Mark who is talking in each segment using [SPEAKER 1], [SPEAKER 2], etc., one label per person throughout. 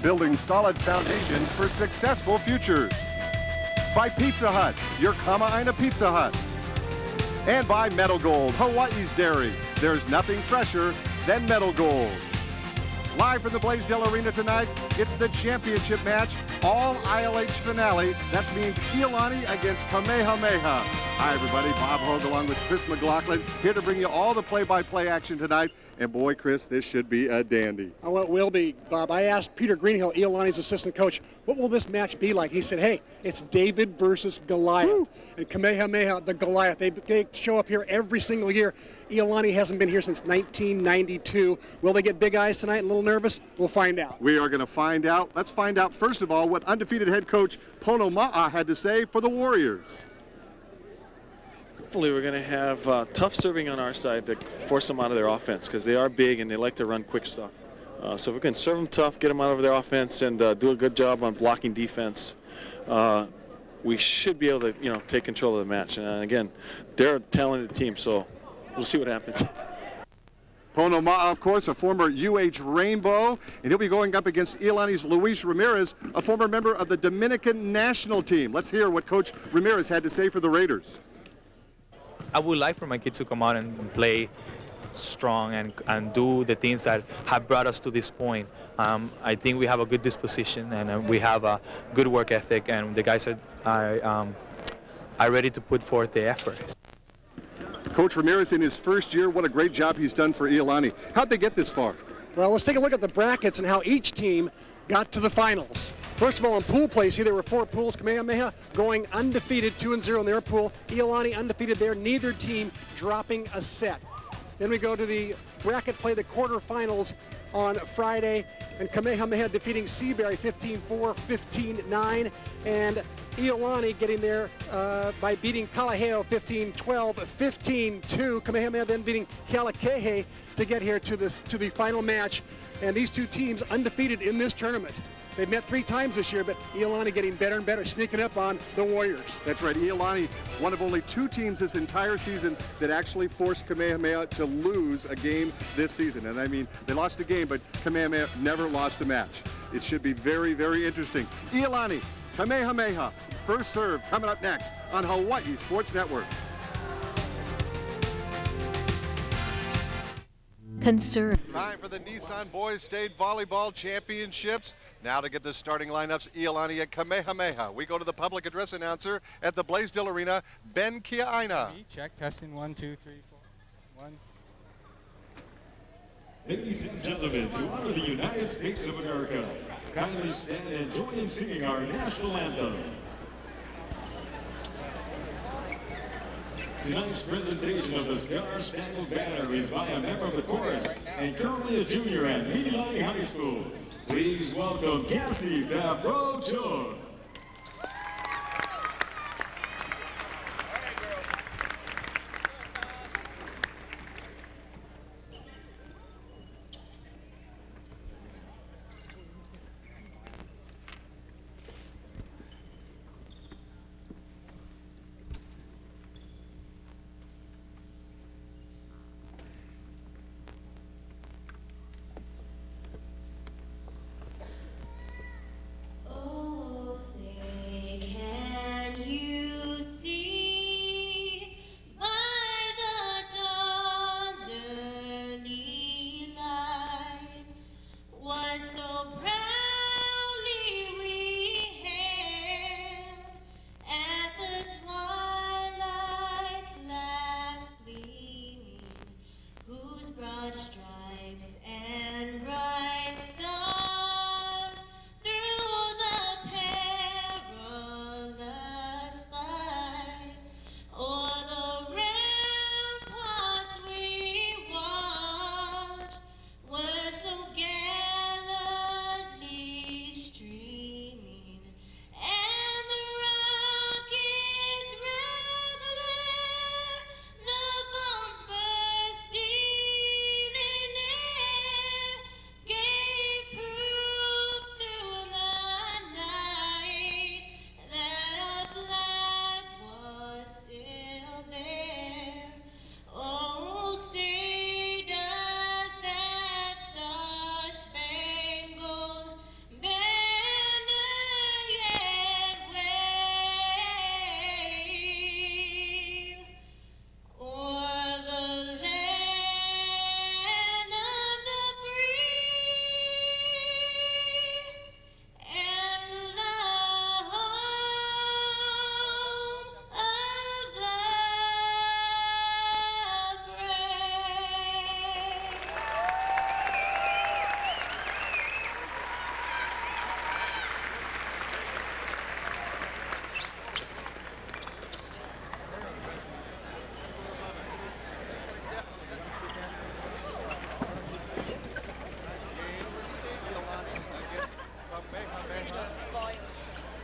[SPEAKER 1] building solid foundations for successful futures. By Pizza Hut, your Kamehameha Pizza Hut. And by Metal Gold, Hawaii's dairy. There's nothing fresher than Metal Gold. Live from the Blaisdell Arena tonight, it's the championship match, all ILH finale. That means Iolani against Kamehameha. Hi, everybody. Bob Hogue along with Chris McLaughlin here to bring you all the play-by-play action tonight. And boy, Chris, this should be a dandy.
[SPEAKER 2] Oh, it will be, Bob. I asked Peter Greenhill, Iolani's assistant coach, what will this match be like? He said, hey, it's David versus Goliath. Woo. And Kamehameha, the Goliath. They show up here every single year. Iolani hasn't been here since 1992. Will they get big eyes tonight? A little nervous? We'll find out.
[SPEAKER 1] We are going to find out. Let's find out, first of all, what undefeated head coach Pono Ma'a had to say for the Warriors.
[SPEAKER 3] Hopefully we're going to have tough serving on our side to force them out of their offense, because they are big and they like to run quick stuff. So if we can serve them tough, get them out of their offense, and do a good job on blocking defense, we should be able to, take control of the match. And again, they're a talented team, so we'll see what happens.
[SPEAKER 1] Pono Ma'a, of course, a former UH Rainbow, and he'll be going up against Iolani's Luis Ramirez, a former member of the Dominican national team. Let's hear what Coach Ramirez had to say for the Raiders.
[SPEAKER 4] I would like for my kids to come out and play strong and do the things that have brought us to this point. I think we have a good disposition and we have a good work ethic, and the guys are ready to put forth the effort.
[SPEAKER 1] Coach Ramirez in his first year, what a great job he's done for Iolani. How'd they get this far?
[SPEAKER 2] Well, let's take a look at the brackets and how each team got to the finals. First of all, in pool play, see there were 4 pools. Kamehameha going undefeated, 2-0 in their pool. Iolani undefeated there, neither team dropping a set. Then we go to the bracket play, the quarterfinals on Friday, and Kamehameha defeating Seabury 15-4, 15-9, and Iolani getting there by beating Kalaheo 15-12, 15-2. Kamehameha then beating Kealakehe to get here to the final match. And these two teams undefeated in this tournament. They've met 3 times this year, but Iolani getting better and better, sneaking up on the Warriors.
[SPEAKER 1] That's right. Iolani, one of only 2 teams this entire season that actually forced Kamehameha to lose a game this season. And I mean, they lost a game, but Kamehameha never lost a match. It should be very, very interesting. Iolani, Kamehameha, first serve coming up next on Hawaii Sports Network. Time for the Nissan Boys State Volleyball Championships. Now to get the starting lineups, Iolani at Kamehameha. We go to the public address announcer at the Blaisdell Arena, Ben Kiaina.
[SPEAKER 5] Check, testing, 1, 2, 3, 4, 1.
[SPEAKER 6] Ladies and gentlemen, to honor the United States of America, kindly stand and join in singing our national anthem. Tonight's presentation of the Star-Spangled Banner is by a member of the chorus and currently a junior at Iolani High School. Please welcome Cassie Favreau-Chun.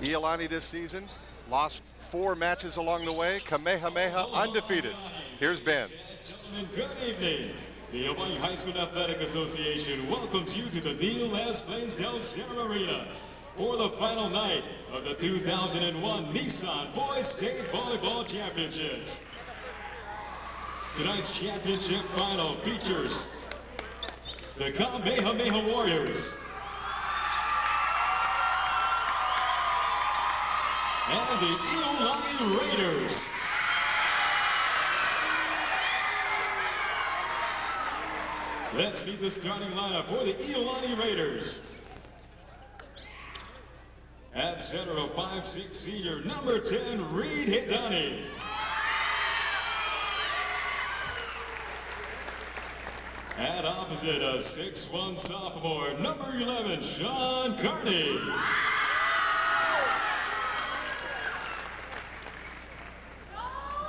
[SPEAKER 1] Iolani this season lost 4 matches along the way. Kamehameha undefeated. Here's Ben.
[SPEAKER 6] Gentlemen, good evening. The Hawaii High School Athletic Association welcomes you to the Neil S. Blaisdell Center Arena for the final night of the 2001 Nissan Boys State Volleyball Championships. Tonight's championship final features the Kamehameha Warriors and the Iolani Raiders. Let's meet the starting lineup for the Iolani Raiders. At center, a 5'6" senior, number 10, Reed Hidani. At opposite, a 6'1" sophomore, number 11, Sean Carney.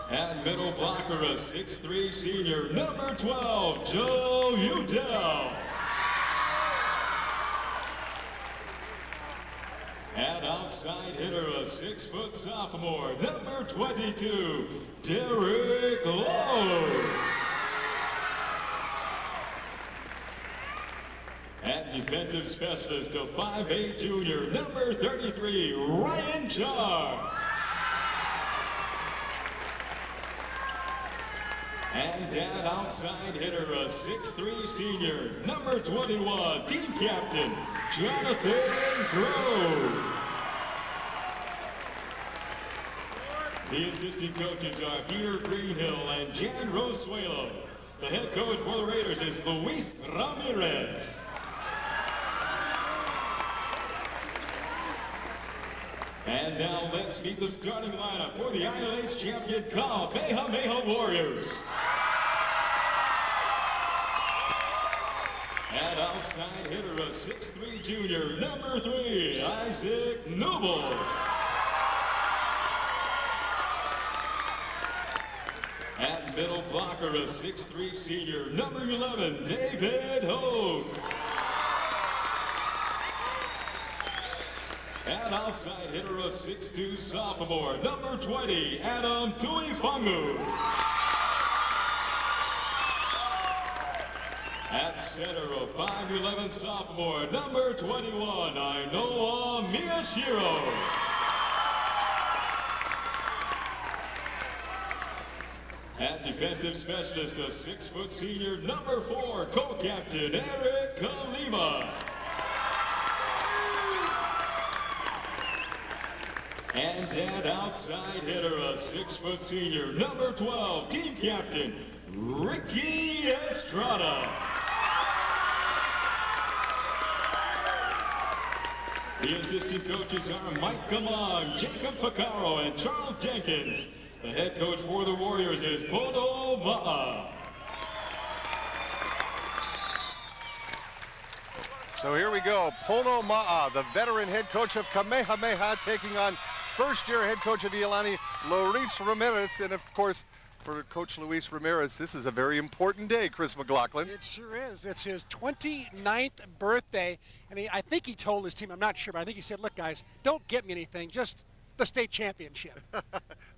[SPEAKER 6] At middle blocker, a 6'3" senior, number 12, Joe Udell. At outside hitter, a 6' sophomore, number 22, Derek Lowe. At defensive specialist, a 5'8" junior, number 33, Ryan Char. And at outside hitter, a 6'3" senior, number 21, team captain, Jonathan Grove. The assistant coaches are Peter Greenhill and Jan Rosuelo. The head coach for the Raiders is Luis Ramirez. And now let's meet the starting lineup for the ILH champion Kamehameha Warriors. At outside hitter, a 6'3" junior, number 3, Isaac Noble. At middle blocker, a 6'3" senior, number 11, David Hogue. At outside hitter, a 6'2" sophomore, number 20, Adam Tuifangu. At center, a 5'11" sophomore, number 21, Ainoa Miyashiro. At defensive specialist, a 6' senior, number 4, co-captain Eric Kalima. And at outside hitter, a 6' senior, number 12, team captain Ricky Estrada. The assistant coaches are Mike Kamon, Jacob Picaro, and Charles Jenkins. The head coach for the Warriors is Pono Ma'a.
[SPEAKER 1] So here we go. Pono Ma'a, the veteran head coach of Kamehameha, taking on first-year head coach of Iolani, Luis Ramirez. And of course, for Coach Luis Ramirez, this is a very important day, Chris McLaughlin.
[SPEAKER 2] It sure is. It's his 29th birthday. And I think he told his team, I'm not sure, but I think he said, look, guys, don't get me anything, just the state championship.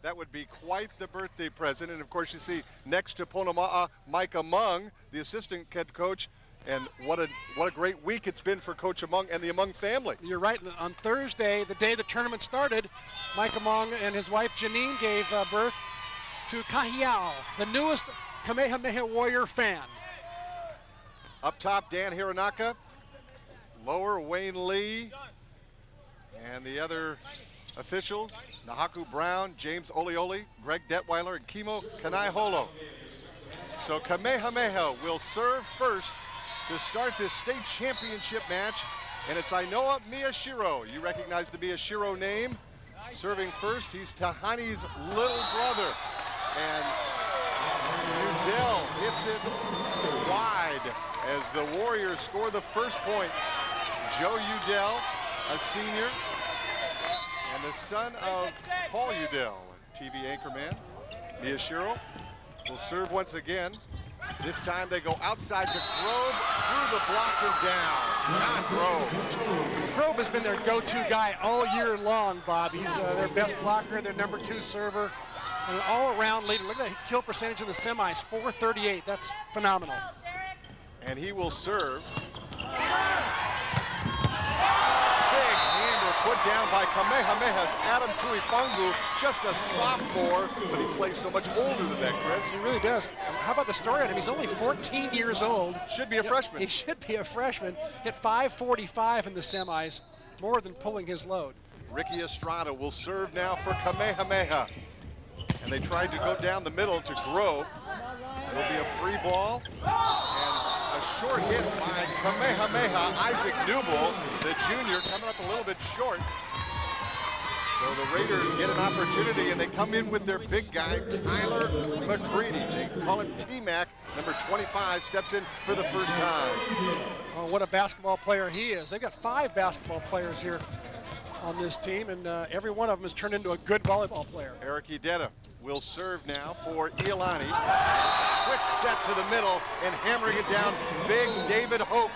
[SPEAKER 1] That would be quite the birthday present. And of course, you see next to Pono Ma'a, Mike Amung, the assistant head coach. And what a great week it's been for Coach Amung and the Amung family.
[SPEAKER 2] You're right. On Thursday, the day the tournament started, Mike Amung and his wife Janine gave birth to Kahiao, the newest Kamehameha Warrior fan.
[SPEAKER 1] Up top, Dan Hironaka. Lower, Wayne Lee. And the other officials, Nahaku Brown, James Olioli, Greg Detweiler, and Kimo Kanaiholo. So Kamehameha will serve first to start this state championship match, and it's Ainoa Miyashiro. You recognize the Miyashiro name. Serving first, he's Tahani's little brother. And Udell hits it wide as the Warriors score the first point. Joe Udell, a senior, and the son of Paul Udell, TV anchorman. Miyashiro will serve once again. This time they go outside to Grove, through the block and down. John Grove.
[SPEAKER 2] Grove has been their go-to guy all year long, Bob. He's their best blocker, their number 2 server, and an all-around leader. Look at that kill percentage in the semis, 438. That's phenomenal.
[SPEAKER 1] And he will serve. Big hammer put down by Kamehameha's Adam Tuifungu. Just a sophomore, but he plays so much older than that, Chris.
[SPEAKER 2] He really does. How about the story on him? He's only 14 years old.
[SPEAKER 1] Should be a freshman.
[SPEAKER 2] He should be a freshman. Hit 545 in the semis, more than pulling his load.
[SPEAKER 1] Ricky Estrada will serve now for Kamehameha. And they tried to go down the middle to Grove. It'll be a free ball. And a short hit by Kamehameha. Isaac Newble, the junior, coming up a little bit short. So the Raiders get an opportunity, and they come in with their big guy, Tyler McCready. They call him T-Mac. Number 25 steps in for the first time.
[SPEAKER 2] Oh, what a basketball player he is. They've got 5 basketball players here on this team, and every one of them has turned into a good volleyball player.
[SPEAKER 1] Eric Idetta will serve now for Iolani. Quick set to the middle and hammering it down. Big David Hope,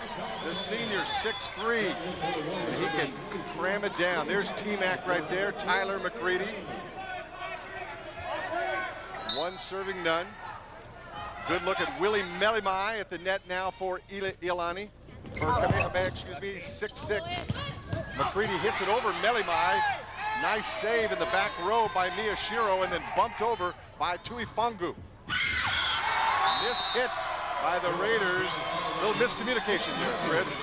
[SPEAKER 1] the senior, 6'3". And he can cram it down. There's T-Mac right there, Tyler McCready. One serving, none. Good look at Willie Melimai at the net now for Iolani. For Kamehameha, excuse me, 6'6". McCready hits it over Melimai. Nice save in the back row by Miyashiro, and then bumped over by Tuifungu. This hit by the Raiders. A little miscommunication there, Chris.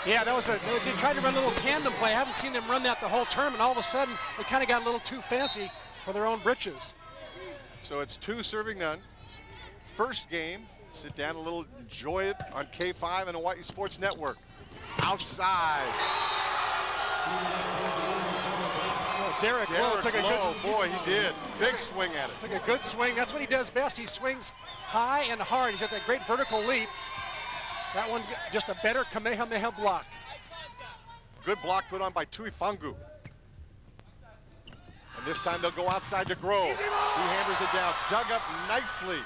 [SPEAKER 2] Yeah, that was they tried to run a little tandem play. I haven't seen them run that the whole term, and all of a sudden they kind of got a little too fancy for their own britches.
[SPEAKER 1] So it's 2 serving, none. First game. Sit down a little, enjoy it on K5 and Hawaii Sports Network. Outside.
[SPEAKER 2] Derek Lowe took a good,
[SPEAKER 1] boy, he did. Big swing at it.
[SPEAKER 2] Took a good swing. That's what he does best. He swings high and hard. He's got that great vertical leap. That one, just a better Kamehameha block.
[SPEAKER 1] Good block put on by Tuifungu. And this time they'll go outside to Grove. He hammers it down. Dug up nicely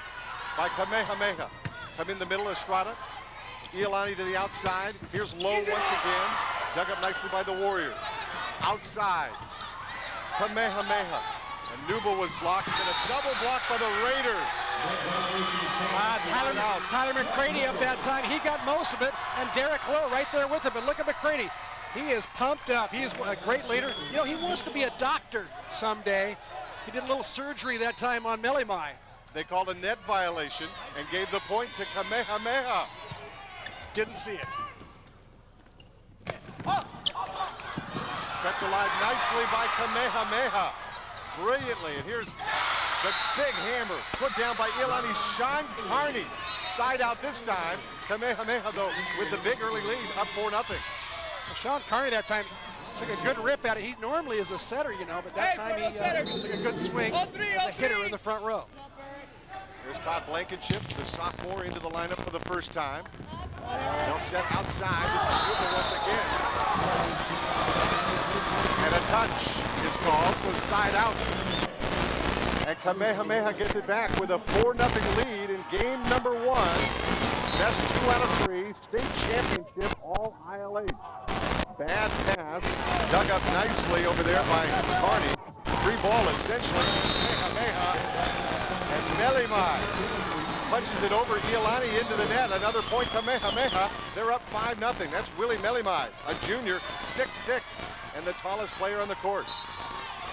[SPEAKER 1] by Kamehameha. Come in the middle, Estrada. Iolani to the outside. Here's Lowe once again. Dug up nicely by the Warriors. Outside. Kamehameha. And Newble was blocked, and a double block by the Raiders.
[SPEAKER 2] Tyler McCready up that time. He got most of it, and Derek Lowe right there with him. But look at McCready. He is pumped up. He is a great leader. You know, he wants to be a doctor someday. He did a little surgery that time on Melimai.
[SPEAKER 1] They called a net violation and gave the point to Kamehameha.
[SPEAKER 2] Didn't see it.
[SPEAKER 1] Kept alive nicely by Kamehameha. Brilliantly. And here's the big hammer put down by Iolani. Sean Carney. Side out this time. Kamehameha, though, with the big early lead, up 4-0.
[SPEAKER 2] Well, Sean Carney that time took a good rip at it. He normally is a setter, you know, but that time he took a good swing as a hitter in the front row.
[SPEAKER 1] There's Todd Blankenship, the sophomore, into the lineup for the first time. They'll set outside. This is Newble once again. And a touch is called, so side out. And Kamehameha gets it back with a 4-0 lead in game number 1. Best 2 out of 3, state championship, all ILH. Bad pass, dug up nicely over there by Carney. Free ball essentially. Kamehameha and Melimai punches it over Iolani into the net. Another point, Kamehameha. They're up 5-0. That's Willie Melimai, a junior, 6'6", and the tallest player on the court.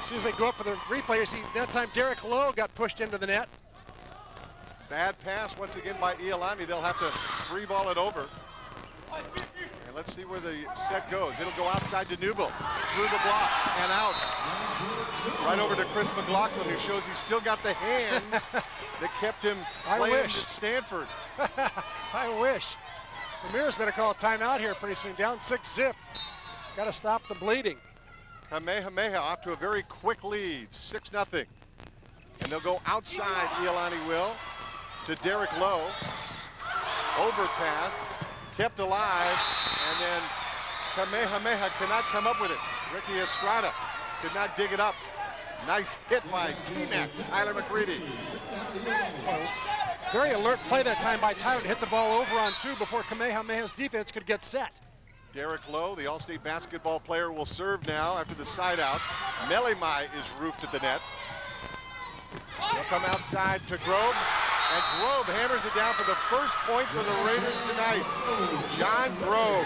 [SPEAKER 2] As soon as they go up for the replay, you see that time Derek Lowe got pushed into the net.
[SPEAKER 1] Bad pass once again by Iolani. They'll have to free ball it over. And let's see where the set goes. It'll go outside to Newble, through the block and out. Right over to Chris McLaughlin, who shows he's still got the hands that kept him playing at Stanford.
[SPEAKER 2] I wish. Ramirez better call a timeout here pretty soon. Down 6-0. Got to stop the bleeding.
[SPEAKER 1] Kamehameha off to a very quick lead, 6-0. And they'll go outside, Iolani will, to Derek Lowe. Overpass, kept alive, and then Kamehameha cannot come up with it. Ricky Estrada could not dig it up. Nice hit by T-Mac, Tyler McCready.
[SPEAKER 2] Very alert play that time by Tyler to hit the ball over on 2 before Kamehameha's defense could get set.
[SPEAKER 1] Derek Lowe, the All-State basketball player, will serve now after the side out. Melimai is roofed at the net. He'll come outside to Grove, and Grove hammers it down for the first point for the Raiders tonight. John Grove.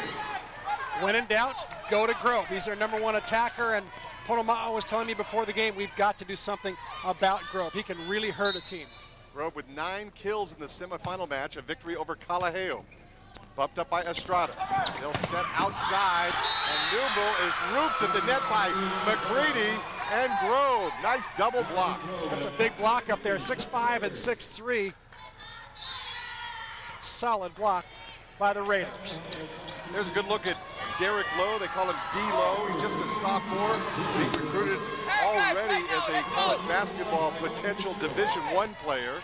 [SPEAKER 2] When in doubt, go to Grove. He's their #1 attacker, and Ponoma'a was telling me before the game, we've got to do something about Grove. He can really hurt a team.
[SPEAKER 1] Grove with 9 kills in the semifinal match, a victory over Kalaheo. Bumped up by Estrada. They'll set outside, and Newell is roofed at the net by McCready and Grove. Nice double block.
[SPEAKER 2] That's a big block up there, 6'5" and 6'3". Solid block by the Raiders.
[SPEAKER 1] There's a good look at Derek Lowe. They call him D-Lowe. He's just a sophomore, being recruited already as a college basketball potential Division I player.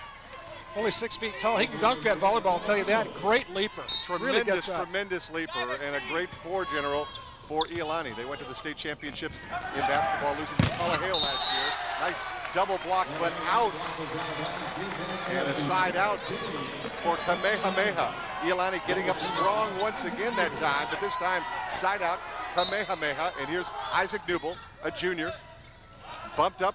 [SPEAKER 2] Only 6 feet tall. He can dunk that volleyball, I'll tell you that. Great leaper. Really gets up.
[SPEAKER 1] Tremendous leaper, and a great floor general for Iolani. They went to the state championships in basketball, losing to Kalaheo last year. Nice double block, but out. And a side out for Kamehameha. Iolani getting up strong once again that time, but this time side out Kamehameha. And here's Isaac Newell, a junior, bumped up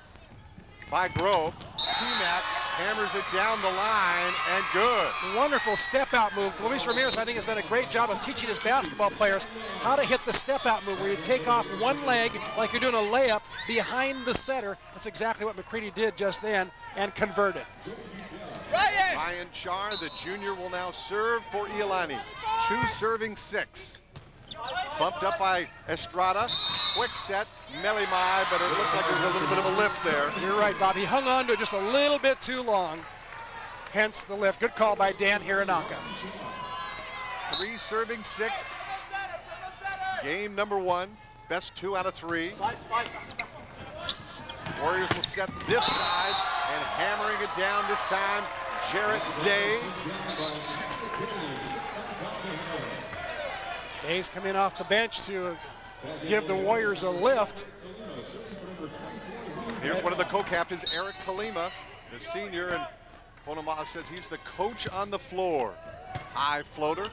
[SPEAKER 1] by Grove. T-Mac hammers it down the line, and good.
[SPEAKER 2] Wonderful step-out move. Luis Ramirez, I think, has done a great job of teaching his basketball players how to hit the step-out move, where you take off one leg like you're doing a layup behind the setter. That's exactly what McCready did just then and converted.
[SPEAKER 1] Ryan Char, the junior, will now serve for Iolani. 2 serving 6. Bumped up by Estrada. Quick set, Melimai, but it looked like there was a little bit of a lift there.
[SPEAKER 2] You're right, Bob. He hung on to it just a little bit too long. Hence the lift. Good call by Dan Hironaka.
[SPEAKER 1] 3 serving 6. Game #1. Best 2 out of 3. Warriors will set this side, and hammering it down this time, Jarrett Day.
[SPEAKER 2] Day's come in off the bench to give the Warriors a lift.
[SPEAKER 1] Here's one of the co-captains, Eric Kalima, the senior, and Ponoma'a says he's the coach on the floor. High floater.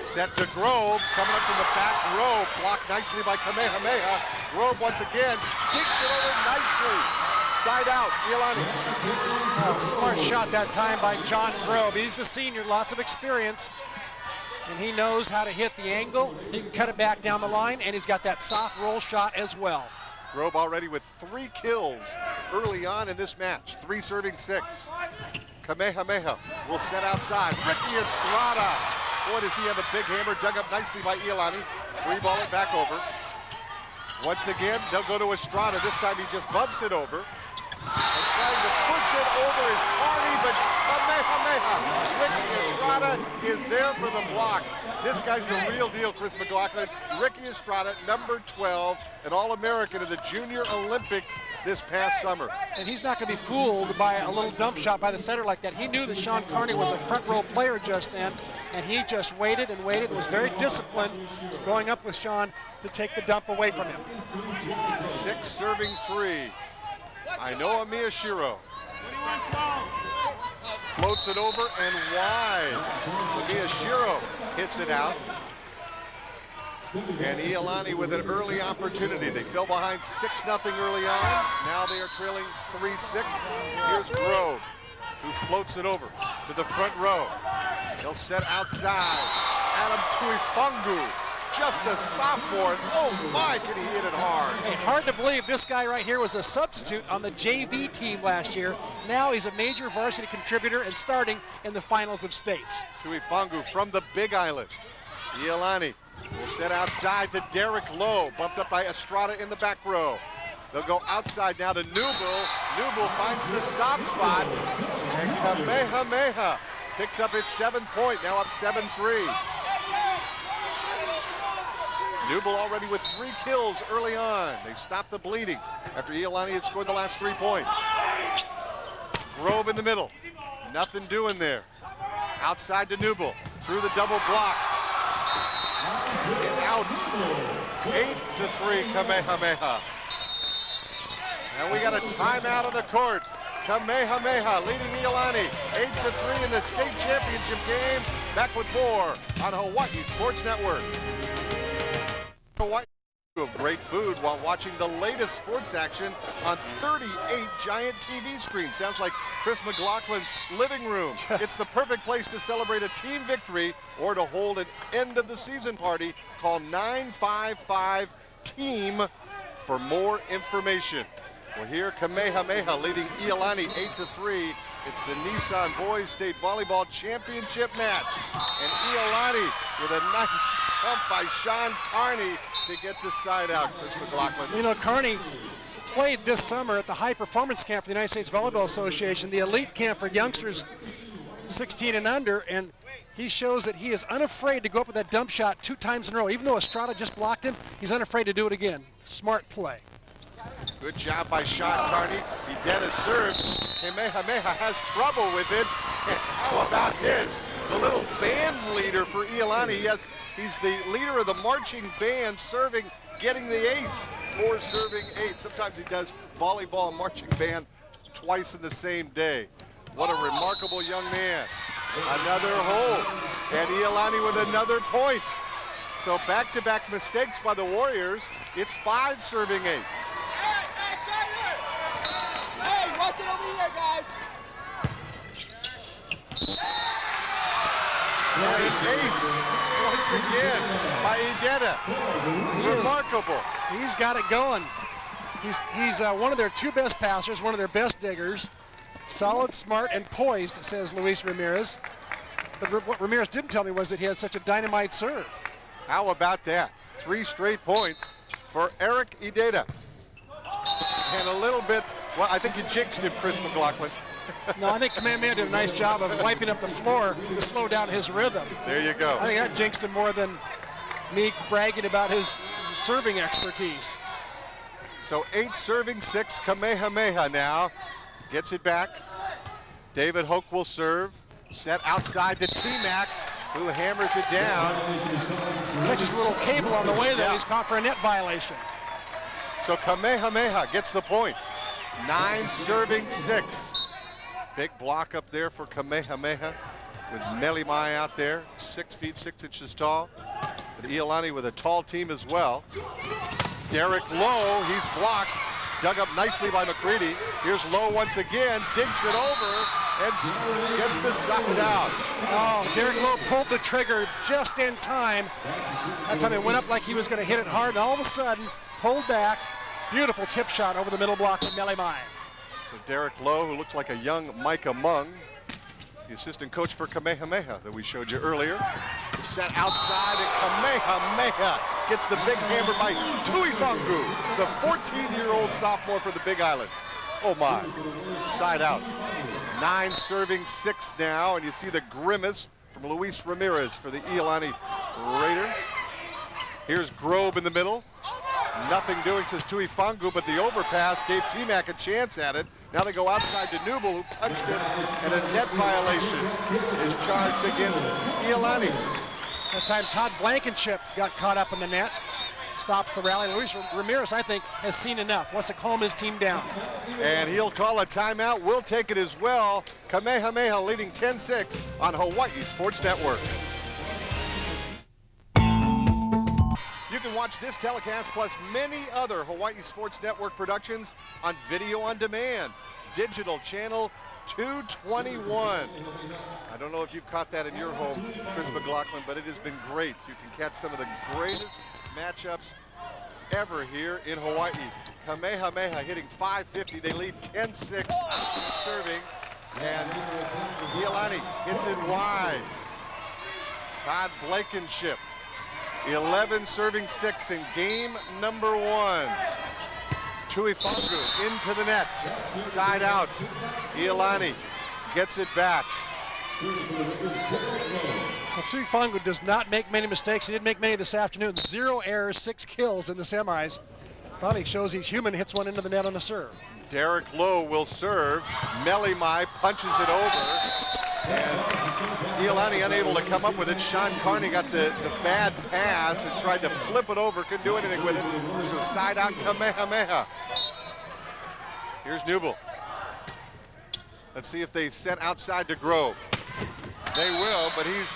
[SPEAKER 1] Set to Grove, coming up from the back row, blocked nicely by Kamehameha. Grove once again digs it over nicely. Side out, Iolani.
[SPEAKER 2] Oh, smart shot that time by John Grove. He's the senior, lots of experience. And he knows how to hit the angle. He can cut it back down the line, and he's got that soft roll shot as well.
[SPEAKER 1] Grove already with 3 kills early on in this match. 3 serving 6. Kamehameha will set outside. Ricky Estrada. Boy, does he have a big hammer, dug up nicely by Iolani. Free ball it back over. Once again, they'll go to Estrada. This time he just bumps it over. And trying to push it over is Carney, but Kamehameha. Ricky Estrada is there for the block. This guy's the real deal, Chris McLaughlin. Ricky Estrada, #12, an All-American in the Junior Olympics this past summer.
[SPEAKER 2] And he's not going to be fooled by a little dump shot by the center like that. He knew that Sean Carney was a front row player just then, and he just waited and waited and was very disciplined going up with Sean to take the dump away from him.
[SPEAKER 1] 6 serving 3. Ainoa Miyashiro floats it over and wide. So Miyashiro hits it out. And Iolani with an early opportunity. They fell behind 6-0 early on. Now they are trailing 3-6. Here's Grove, who floats it over to the front row. He'll set outside. Adam Tuifungu, just a sophomore. Oh my, can he hit it hard.
[SPEAKER 2] Hey, hard to believe this guy right here was a substitute on the JV team last year. Now he's a major varsity contributor and starting in the finals of states.
[SPEAKER 1] Tuifungu from the Big Island. Iolani will set outside to Derek Lowe, bumped up by Estrada in the back row. They'll go outside now to Newell. Newell finds the soft spot, and Kamehameha picks up its 7th point, now up 7-3. Newell already with 3 kills early on. They stopped the bleeding after Iolani had scored the last 3 points. Grove in the middle, nothing doing there. Outside to Newell, through the double block. And out, 8-3 Kamehameha. And we got a timeout on the court. Kamehameha leading Iolani 8-3 in the state championship game. Back with more on Hawaii Sports Network. Hawaii of great food while watching the latest sports action on 38 giant TV screens. Sounds like Chris McLaughlin's living room. It's the perfect place to celebrate a team victory or to hold an end of the season party. Call 955-TEAM for more information. Well, here Kamehameha leading Iolani 8-3. It's the Nissan Boys State Volleyball Championship match. And Iolani with a nice dump by Sean Carney to get the side out, Chris McLaughlin.
[SPEAKER 2] You know, Carney played this summer at the high performance camp for the United States Volleyball Association, the elite camp for youngsters 16 and under, and he shows that he is unafraid to go up with that dump shot 2 times in a row. Even though Estrada just blocked him, he's unafraid to do it again. Smart play.
[SPEAKER 1] Good job by Sean Carney. He dead as served. Kamehameha has trouble with it. And how about this? The little band leader for Iolani. Yes, he's the leader of the marching band, serving, getting the ace for serving 8. Sometimes he does volleyball and marching band twice in the same day. What a remarkable young man. Another hole. And Iolani with another point. So back-to-back mistakes by the Warriors. It's 5 serving 8.
[SPEAKER 7] Hey, watch it over here, guys.
[SPEAKER 1] And an ace once again by Ideta. Remarkable.
[SPEAKER 2] He's got it going. He's one of their 2 best passers, one of their best diggers. Solid, smart, and poised, says Luis Ramirez. But what Ramirez didn't tell me was that he had such a dynamite serve.
[SPEAKER 1] How about that? 3 straight points for Eric Ideta. And a little bit, well, I think you jinxed him, Chris McLaughlin.
[SPEAKER 2] No, I think Kamehameha did a nice job of wiping up the floor to slow down his rhythm.
[SPEAKER 1] There you go.
[SPEAKER 2] I think that jinxed him more than me bragging about his serving expertise.
[SPEAKER 1] So 8 serving 6, Kamehameha now. Gets it back. David Hoke will serve. Set outside to T-Mac, who hammers it down.
[SPEAKER 2] Catches a little cable on the way there. He's caught for a net violation.
[SPEAKER 1] So Kamehameha gets the point. 9 serving 6. Big block up there for Kamehameha with Melimai out there, 6 feet 6 inches tall. But Iolani with a tall team as well. Derek Lowe, he's blocked, dug up nicely by McCready. Here's Lowe once again, digs it over and gets the side out.
[SPEAKER 2] Oh, Derek Lowe pulled the trigger just in time. That time it went up like he was going to hit it hard, and all of a sudden pulled back. Beautiful tip shot over the middle block of Melimai.
[SPEAKER 1] So Derek Lowe, who looks like a young Micah Mung, the assistant coach for Kamehameha that we showed you earlier, is set outside, and Kamehameha gets the big hammer by Tuifungu, the 14-year-old sophomore for the Big Island. Oh my, side out. 9 serving 6 now, and you see the grimace from Luis Ramirez for the Iolani Raiders. Here's Grobe in the middle. Nothing doing, says Tuifungu, but the overpass gave T-Mac a chance at it. Now they go outside to Nubel, who punched it, and a net violation is charged against Iolani.
[SPEAKER 2] That time Todd Blankenship got caught up in the net. Stops the rally. Luis Ramirez, I think, has seen enough. Wants to calm his team down.
[SPEAKER 1] And he'll call a timeout. We'll take it as well. Kamehameha leading 10-6 on Hawaii Sports Network. You can watch this telecast plus many other Hawaii Sports Network productions on video on demand. Digital channel 221. I don't know if you've caught that in your home, Chris McLaughlin, but it has been great. You can catch some of the greatest matchups ever here in Hawaii. Kamehameha hitting 550. They lead 10-6 serving. And Iolani hits it wide. Todd Blankenship. 11 serving 6 in game number 1. Tuifungu into the net, side out. Iolani gets it back.
[SPEAKER 2] Well, Tuifungu does not make many mistakes. He didn't make many this afternoon. 0 errors, 6 kills in the semis. Finally shows he's human, hits one into the net on the serve.
[SPEAKER 1] Derek Lowe will serve. Melimai punches it over. And Iolani unable to come up with it. Sean Carney got the bad pass and tried to flip it over. Couldn't do anything with it. This is a side out Kamehameha. Here's Nubel. Let's see if they set outside to Grove. They will, but he's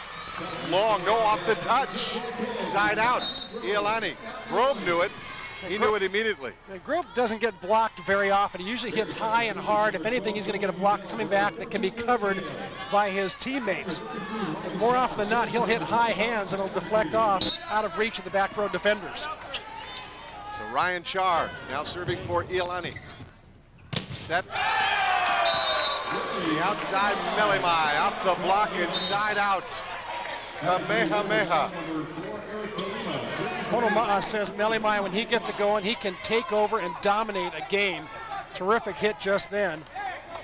[SPEAKER 1] long, no off the touch. Side out, Iolani. Grove knew it. He knew it immediately.
[SPEAKER 2] Grove doesn't get blocked very often. He usually hits high and hard. If anything, he's going to get a block coming back that can be covered by his teammates. But more often than not, he'll hit high hands and it'll deflect off out of reach of the back row defenders.
[SPEAKER 1] So Ryan Char now serving for Iolani. Set. The outside Melimai off the block inside out. Kamehameha.
[SPEAKER 2] Konoma'a says Melimai, when he gets it going, he can take over and dominate a game. Terrific hit just then.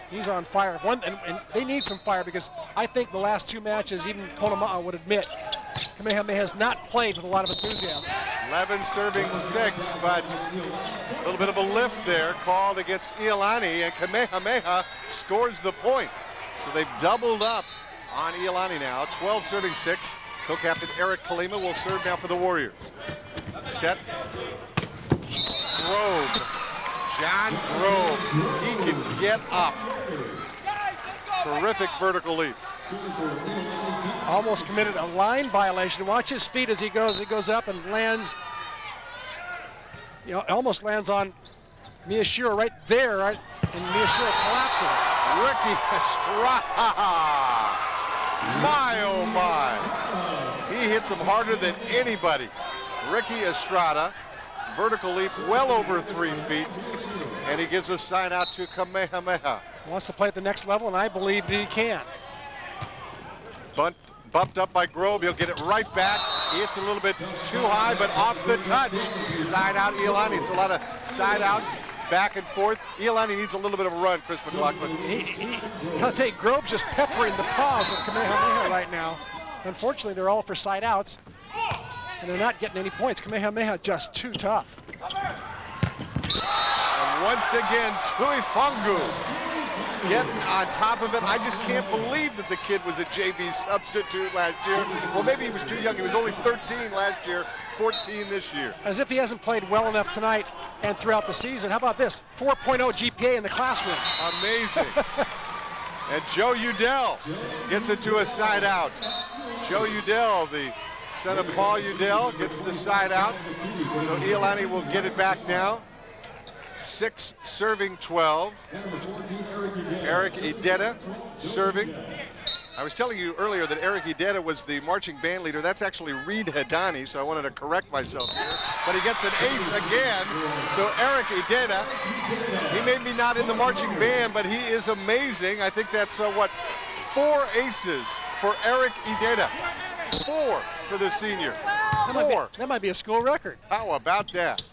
[SPEAKER 2] He's on fire. And they need some fire because I think the last 2 matches, even Konoma'a would admit, Kamehameha has not played with a lot of enthusiasm.
[SPEAKER 1] 11 serving 6, but a little bit of a lift there called against Iolani, and Kamehameha scores the point. So they've doubled up on Iolani now. 12 serving 6. Co-captain Eric Kalima will serve now for the Warriors. Set. Grove. John Grove. He can get up. Terrific vertical leap.
[SPEAKER 2] Almost committed a line violation. Watch his feet as he goes. He goes up and lands. You know, almost lands on Miyashiro right there, right? And Miyashiro collapses.
[SPEAKER 1] Ricky Estrada. My, oh my. He hits him harder than anybody. Ricky Estrada, vertical leap well over 3 feet, and he gives a sign out to Kamehameha.
[SPEAKER 2] Wants to play at the next level, and I believe that he can.
[SPEAKER 1] Bumped up by Grove, he'll get it right back. He hits a little bit too high, but off the touch. Side out Iolani, it's a lot of side out, back and forth. Iolani needs a little bit of a run, Chris McLaughlin.
[SPEAKER 2] I'll tell you, Grove's just peppering the paws of Kamehameha right now. Unfortunately, they're all for side outs, and they're not getting any points. Kamehameha just too tough.
[SPEAKER 1] And once again, Tuifungu getting on top of it. I just can't believe that the kid was a JV substitute last year. Well, maybe he was too young. He was only 13 last year, 14 this year.
[SPEAKER 2] As if he hasn't played well enough tonight and throughout the season. How about this? 4.0 GPA in the classroom.
[SPEAKER 1] Amazing. And Joe Udell gets it to a side out. Joe Udell, the son of Paul Udell, gets the side out. So Iolani will get it back now. 6 serving 12. Eric Ideta serving. I was telling you earlier that Eric Ideta was the marching band leader. That's actually Reed Hedani, so I wanted to correct myself here. But he gets an ace again. So Eric Ideta, he may be not in the marching band, but he is amazing. I think that's, 4 aces for Eric Ideta. 4 for the senior. 4.
[SPEAKER 2] That might be a school record.
[SPEAKER 1] How about that?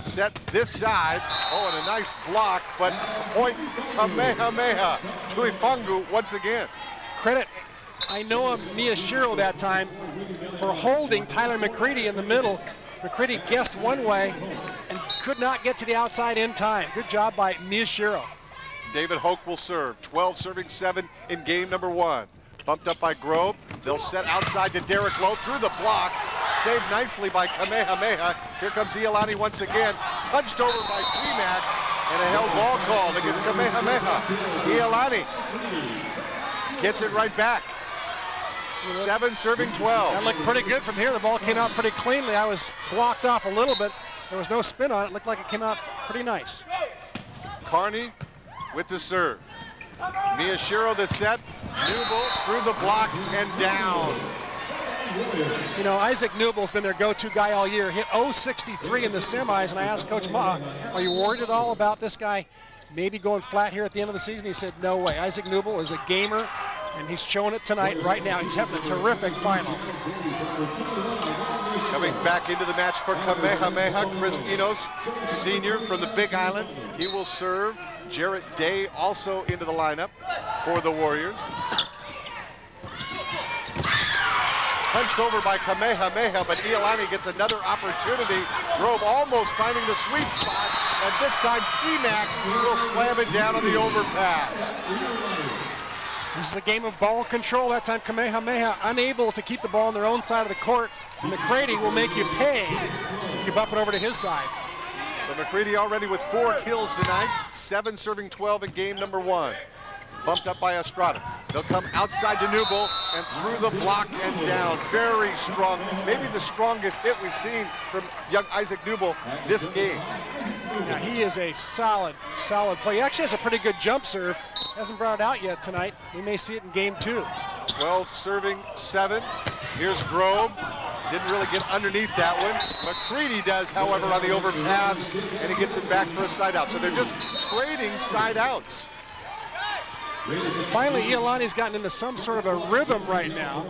[SPEAKER 1] Set this side. Oh, and a nice block, but point Kamehameha. Tuifungu once again.
[SPEAKER 2] Credit Ainoa Miyashiro that time for holding Tyler McCready in the middle. McCready guessed one way and could not get to the outside in time. Good job by Miyashiro.
[SPEAKER 1] David Hoke will serve. 12 serving 7 in game number 1. Bumped up by Grove. They'll set outside to Derek Lowe through the block. Saved nicely by Kamehameha. Here comes Iolani once again. Punched over by T-Mac. And a held ball called against Kamehameha. Iolani gets it right back. 7 serving 12.
[SPEAKER 2] That looked pretty good from here. The ball came out pretty cleanly. I was blocked off a little bit. There was no spin on it. It looked like it came out pretty nice.
[SPEAKER 1] Carney with the serve. Miyashiro the set. Newble through the block and down.
[SPEAKER 2] You know, Isaac Newble's been their go-to guy all year. Hit 0.63 in the semis, and I asked Coach Ma'a, are you worried at all about this guy maybe going flat here at the end of the season? He said, no way. Isaac Newble is a gamer, and he's showing it tonight right now. He's having a terrific final.
[SPEAKER 1] Coming back into the match for Kamehameha, Chris Enos, senior from the Big Island. He will serve. Jarrett Day also into the lineup for the Warriors. Punched over by Kamehameha, but Iolani gets another opportunity. Grove almost finding the sweet spot, and this time T-Mac will slam it down on the overpass.
[SPEAKER 2] This is a game of ball control. That time Kamehameha unable to keep the ball on their own side of the court. McCready will make you pay if you bump it over to his side.
[SPEAKER 1] So McCready already with 4 kills tonight, 7 serving 12 in game number 1. bumped up by Estrada. They'll come outside to Newble and through the block and down. Very strong, maybe the strongest hit we've seen from young Isaac Newble this game.
[SPEAKER 2] Yeah, he is a solid player. He actually has a pretty good jump serve. Hasn't brought it out yet tonight. We may see it in game 2.
[SPEAKER 1] 12 serving 7. Here's Grove. Didn't really get underneath that one. McCready does, however, on the overpass, and he gets it back for a side out. So they're just trading side outs.
[SPEAKER 2] Finally, Iolani's gotten into some sort of a rhythm right now.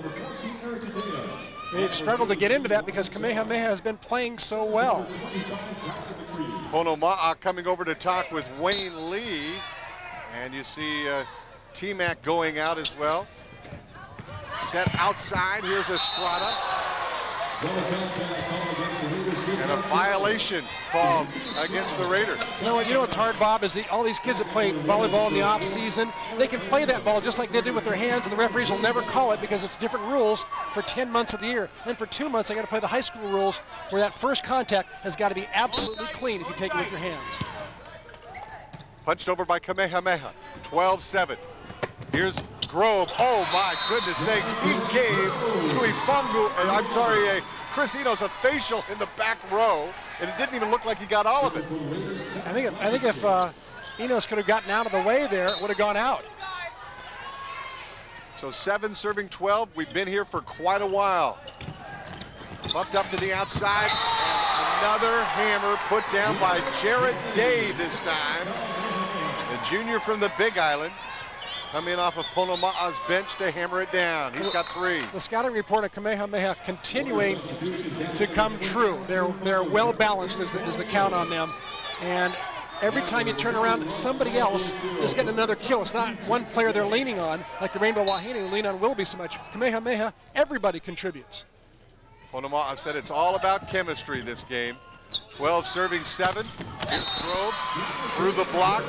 [SPEAKER 2] They've struggled to get into that because Kamehameha has been playing so well.
[SPEAKER 1] Ponoma'a coming over to talk with Wayne Lee. And you see T-Mac going out as well. Set outside, here's Estrada. And a violation called against the Raiders.
[SPEAKER 2] You know what's hard, Bob, is all these kids that play volleyball in the off season, they can play that ball just like they did with their hands, and the referees will never call it because it's different rules for 10 months of the year. Then for 2 months, they got to play the high school rules where that first contact has got to be absolutely clean if you take it with your hands.
[SPEAKER 1] Punched over by Kamehameha, 12-7. Here's Grove. Oh my goodness sakes, he gave Chris Enos a facial in the back row, and it didn't even look like he got all of it.
[SPEAKER 2] I think if Enos could have gotten out of the way there, it would have gone out.
[SPEAKER 1] So 7 serving 12. We've been here for quite a while. Bumped up to the outside, and another hammer put down by Jarrett Day this time. The junior from the Big Island, coming off of Ponoma'a's bench to hammer it down. He's got 3.
[SPEAKER 2] The scouting report of Kamehameha continuing to come true. They're well balanced is the count on them. And every time you turn around, somebody else is getting another kill. It's not one player they're leaning on, like the Rainbow Wahine who lean on Willoughby so much. Kamehameha, everybody contributes.
[SPEAKER 1] Ponoma'a said it's all about chemistry this game. 12 serving 7. Here's Grove through the block.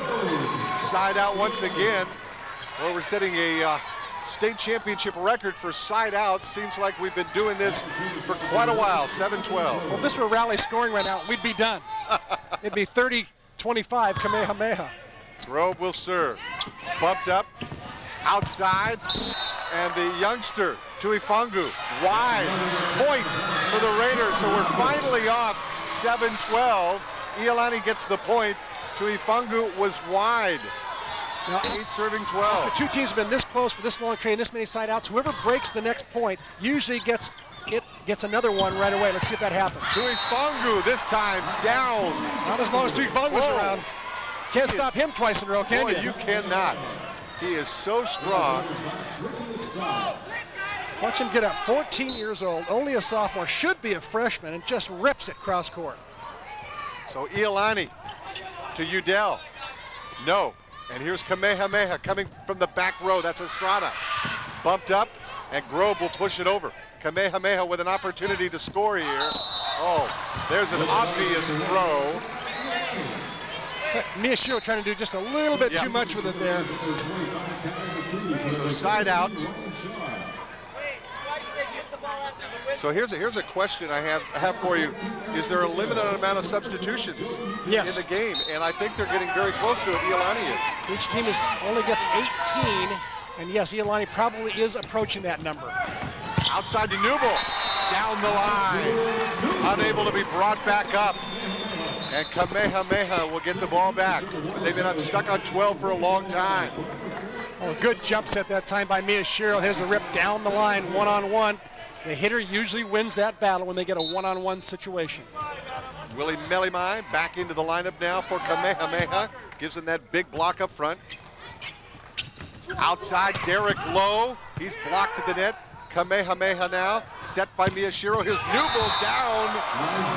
[SPEAKER 1] Side out once again. Well, we're setting a state championship record for side outs. Seems like we've been doing this for quite a while, 7-12.
[SPEAKER 2] Well, if this were rally scoring right now, we'd be done. It'd be 30-25 Kamehameha.
[SPEAKER 1] Grove will serve. Bumped up, outside, and the youngster, Tuifangu, wide. Point for the Raiders, so we're finally off 7-12. Iolani gets the point. Tuifangu was wide.
[SPEAKER 2] Now,
[SPEAKER 1] 8 serving 12.
[SPEAKER 2] The two teams have been this close for this long train, this many side outs. Whoever breaks the next point usually gets another one right away. Let's see if that happens.
[SPEAKER 1] Tuifangu this time down.
[SPEAKER 2] Not as long as Tuifangu's around. Can't stop him twice in a row, can you?
[SPEAKER 1] You cannot. He is so strong.
[SPEAKER 2] Watch him get up, 14 years old, only a sophomore, should be a freshman, and just rips it cross court.
[SPEAKER 1] So Iolani to Udell. No. And here's Kamehameha coming from the back row. That's Estrada. Bumped up, and Grove will push it over. Kamehameha with an opportunity to score here. Oh, there's an obvious throw.
[SPEAKER 2] Miyashiro trying to do just a little bit too much with it there.
[SPEAKER 1] So side out. So here's a question I have for you. Is there a limited amount of substitutions in the game? And I think they're getting very close to it. Iolani is.
[SPEAKER 2] Each team only gets 18, and yes, Iolani probably is approaching that number.
[SPEAKER 1] Outside to Newble, down the line, unable to be brought back up. And Kamehameha will get the ball back. They've been stuck on 12 for a long time.
[SPEAKER 2] Oh, good jump set that time by Miyashiro. Here's the rip down the line, one-on-one. The hitter usually wins that battle when they get a one-on-one situation.
[SPEAKER 1] Willie Melimai back into the lineup now for Kamehameha. Gives him that big block up front. Outside, Derek Lowe. He's blocked at the net. Kamehameha now, set by Miyashiro. Here's Newble down.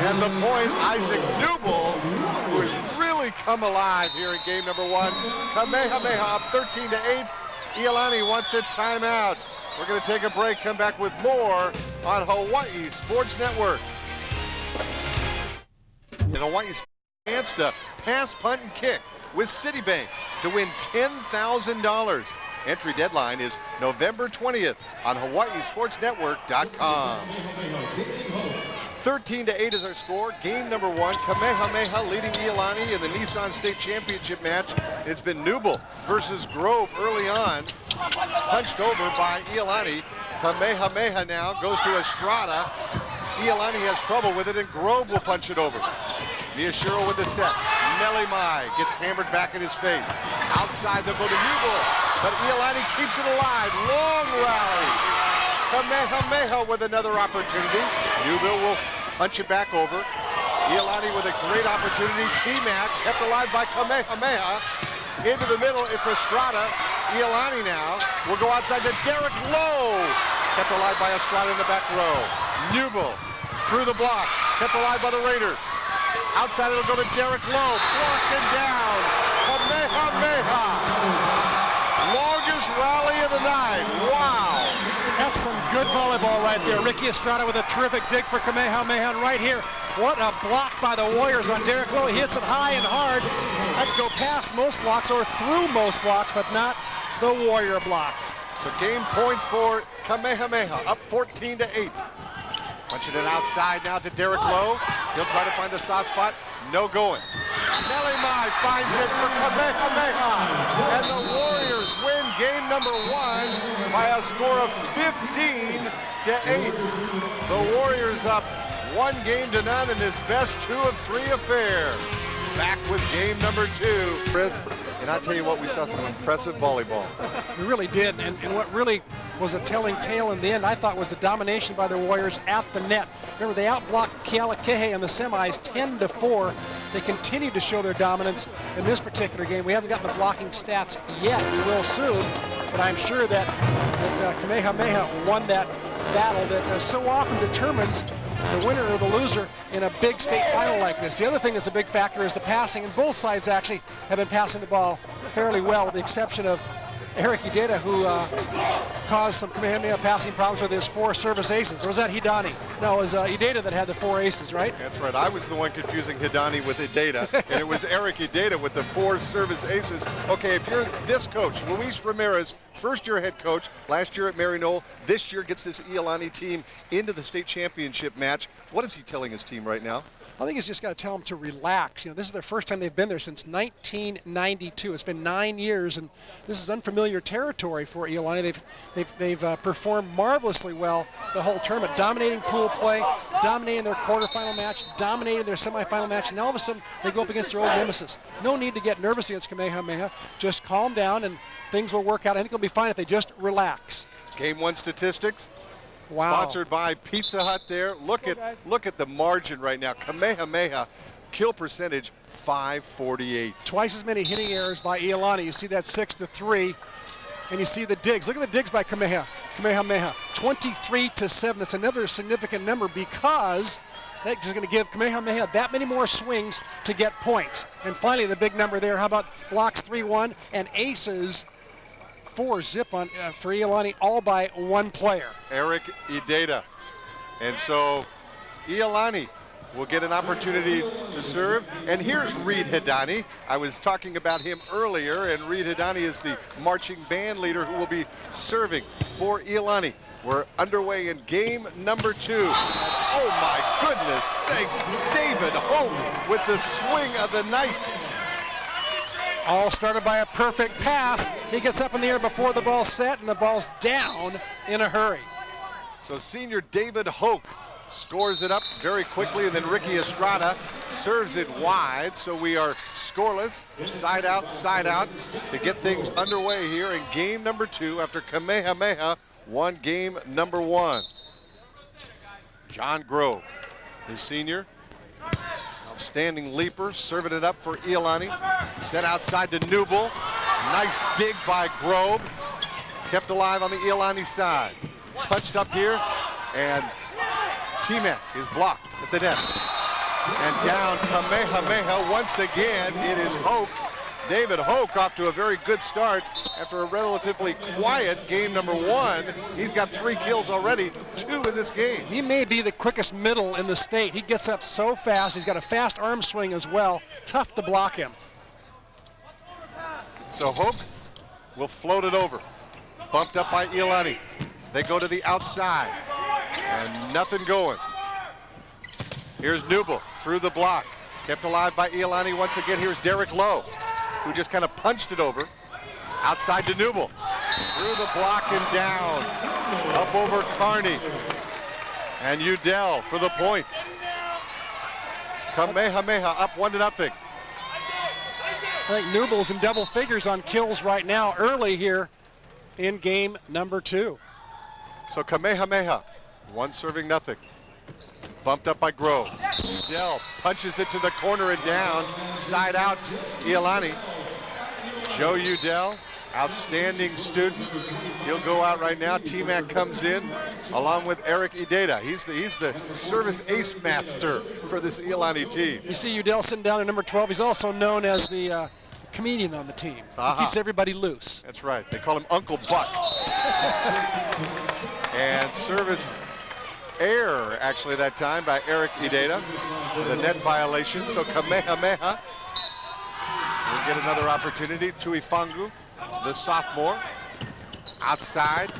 [SPEAKER 1] And the point, Isaac Newble, who has really come alive here in game number 1. Kamehameha up 13-8. Iolani wants a timeout. We're going to take a break, come back with more on Hawaii Sports Network. In Hawaii's chance to pass, punt, and kick with Citibank to win $10,000. Entry deadline is November 20th on HawaiiSportsNetwork.com. 13-8 is our score. Game number 1, Kamehameha leading Iolani in the Nissan State Championship match. It's been Newble versus Grove early on. Punched over by Iolani. Kamehameha now goes to Estrada. Iolani has trouble with it, and Grove will punch it over. Miyashiro with the set. Nelly Mai gets hammered back in his face. Outside they'll go to Newble, but Iolani keeps it alive. Long rally. Kamehameha with another opportunity. Newble will punch it back over. Iolani with a great opportunity. T-Mac kept alive by Kamehameha. Into the middle, it's Estrada. Iolani now will go outside to Derek Lowe. Kept alive by Estrada in the back row. Newble through the block, kept alive by the Raiders. Outside it'll go to Derek Lowe, blocked and down. Kamehameha. Longest rally of the night. Wow.
[SPEAKER 2] That's some good volleyball right there. Ricky Estrada with a terrific dig for Kamehameha. And right here, what a block by the Warriors on Derek Lowe. He hits it high and hard. That'd go past most blocks or through most blocks, but not the Warrior block.
[SPEAKER 1] So game point for Kamehameha, up 14-8. Punching it outside now to Derek Lowe. He'll try to find the soft spot. No going. Nelly Mai finds it for Kamehameha. And the Warriors win game number 1 by a score of 15-8. The Warriors up 1-0 in this best 2 of 3 affair. Back with game number 2. Chris, and I tell you what, we saw some impressive volleyball.
[SPEAKER 2] We really did, and what really was a telling tale in the end, I thought, was the domination by the Warriors at the net. Remember, they outblocked Kealakehe in the semis 10-4. They continued to show their dominance in this particular game. We haven't gotten the blocking stats yet. We will soon, but I'm sure that Kamehameha won that battle that so often determines the winner or the loser in a big state final like this. The other thing that's a big factor is the passing, and both sides actually have been passing the ball fairly well, with the exception of Eric Ideda, who caused some Kamehameha passing problems with his 4 service aces. Or was that Hidani? No, it was Ideda that had the 4 aces, right?
[SPEAKER 1] That's right. I was the one confusing Hidani with Ideda, and it was Eric Ideda with the 4 service aces. Okay, if you're this coach, Luis Ramirez, first-year head coach, last year at Maryknoll, this year gets this Iolani team into the state championship match. What is he telling his team right now?
[SPEAKER 2] I think he's just got to tell them to relax. You know, this is their first time they've been there since 1992. It's been 9 years, and this is unfamiliar territory for Iolani. They've performed marvelously well the whole tournament, dominating pool play, dominating their quarterfinal match, dominating their semifinal match, and all of a sudden they go up against their old nemesis. No need to get nervous against Kamehameha. Just calm down, and things will work out. I think it'll be fine if they just relax.
[SPEAKER 1] Game 1 statistics.
[SPEAKER 2] Wow.
[SPEAKER 1] Sponsored by Pizza Hut there. Look at the margin right now. Kamehameha, kill percentage 548.
[SPEAKER 2] Twice as many hitting errors by Iolani. You see that 6-3, and you see the digs. Look at the digs by Kamehameha. 23-7. It's another significant number because that is going to give Kamehameha that many more swings to get points. And finally, the big number there. How about blocks 3-1 and aces 4-zip on for Iolani, all by 1 player.
[SPEAKER 1] Eric Ideda. And so Iolani will get an opportunity to serve. And here's Reed Hidani. I was talking about him earlier, and Reed Hidani is the marching band leader who will be serving for Iolani. We're underway in game number 2. Oh my goodness sakes, David Hope with the swing of the night.
[SPEAKER 2] All started by a perfect pass. He gets up in the air before the ball's set, and the ball's down in a hurry.
[SPEAKER 1] So senior David Hoke scores it up very quickly, and then Ricky Estrada serves it wide. So we are scoreless, side out, to get things underway here in game number 2 after Kamehameha won game number 1. John Grove, the senior. Outstanding leaper, serving it up for Iolani. Set outside to Newble. Nice dig by Grove. Kept alive on the Iolani side. Punched up here, and T-Mac is blocked at the net. And down Kamehameha once again. It is Hoke. David Hoke off to a very good start after a relatively quiet game number 1. He's got 3 kills already, 2 in this game.
[SPEAKER 2] He may be the quickest middle in the state. He gets up so fast. He's got a fast arm swing as well. Tough to block him.
[SPEAKER 1] So Hoke will float it over. Bumped up by Iolani. They go to the outside, and nothing going. Here's Newble through the block. Kept alive by Iolani once again. Here's Derek Lowe, who just kind of punched it over. Outside to Newble. Through the block and down. Up over Carney. And Udell for the point. Kamehameha up 1-0.
[SPEAKER 2] I think Newble's in double figures on kills right now early here in game number 2.
[SPEAKER 1] So Kamehameha, 1-0. Bumped up by Grove. Udell punches it to the corner and down. Side out, Iolani. Joe Udell, outstanding student. He'll go out right now. T-Mac comes in along with Eric Ideda. He's the service ace master for this Iolani team.
[SPEAKER 2] You see Udell sitting down at number 12. He's also known as the comedian on the team. He keeps everybody loose.
[SPEAKER 1] That's right. They call him Uncle Buck. And service error, actually, that time by Eric Ideda. The net violation. So Kamehameha will get another opportunity. Tuifangu, the sophomore, outside.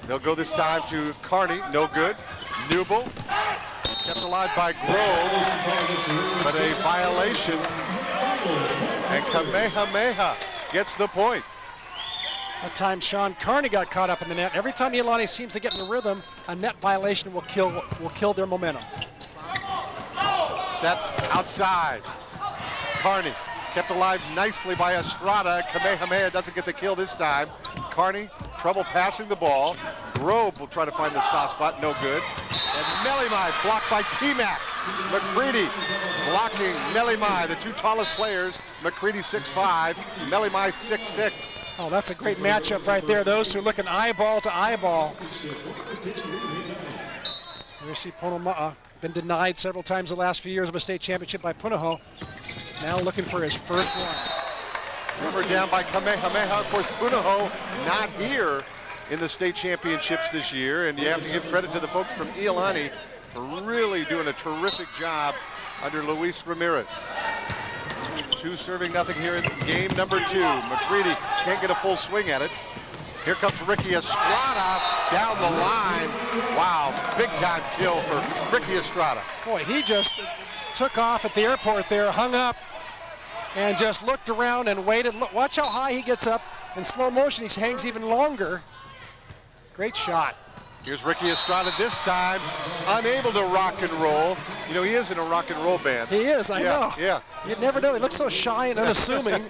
[SPEAKER 1] They'll go this time to Carney. No good. Newble, kept alive by Grove, but a violation. And Kamehameha gets the point.
[SPEAKER 2] That time Sean Carney got caught up in the net. Every time Iolani seems to get in the rhythm, a net violation will kill their momentum.
[SPEAKER 1] Set outside. Carney kept alive nicely by Estrada. Kamehameha doesn't get the kill this time. Carney, trouble passing the ball. Grove will try to find the soft spot, no good. And Melimai blocked by T-Mac. McCready blocking Melimai, the two tallest players. McCready 6'5", Melimai 6'6".
[SPEAKER 2] Oh, that's a great matchup right there. Those who are looking eyeball to eyeball. You see Ponoma'a been denied several times the last few years of a state championship by Punahou. Now looking for his first one.
[SPEAKER 1] Remember, down by Kamehameha. Of course, Punahou not here in the state championships this year, and you have to give credit to the folks from Iolani for really doing a terrific job under Luis Ramirez. 2-0 here in game number 2. McCready can't get a full swing at it. Here comes Ricky Estrada down the line. Wow, big time kill for Ricky Estrada.
[SPEAKER 2] Boy, he just took off at the airport there, hung up, and just looked around and waited. Look, watch how high he gets up. In slow motion, he hangs even longer. Great shot.
[SPEAKER 1] Here's Ricky Estrada this time, unable to rock and roll. You know, he is in a rock and roll band.
[SPEAKER 2] He is, I know.
[SPEAKER 1] Yeah.
[SPEAKER 2] You'd never know. He looks so shy and unassuming,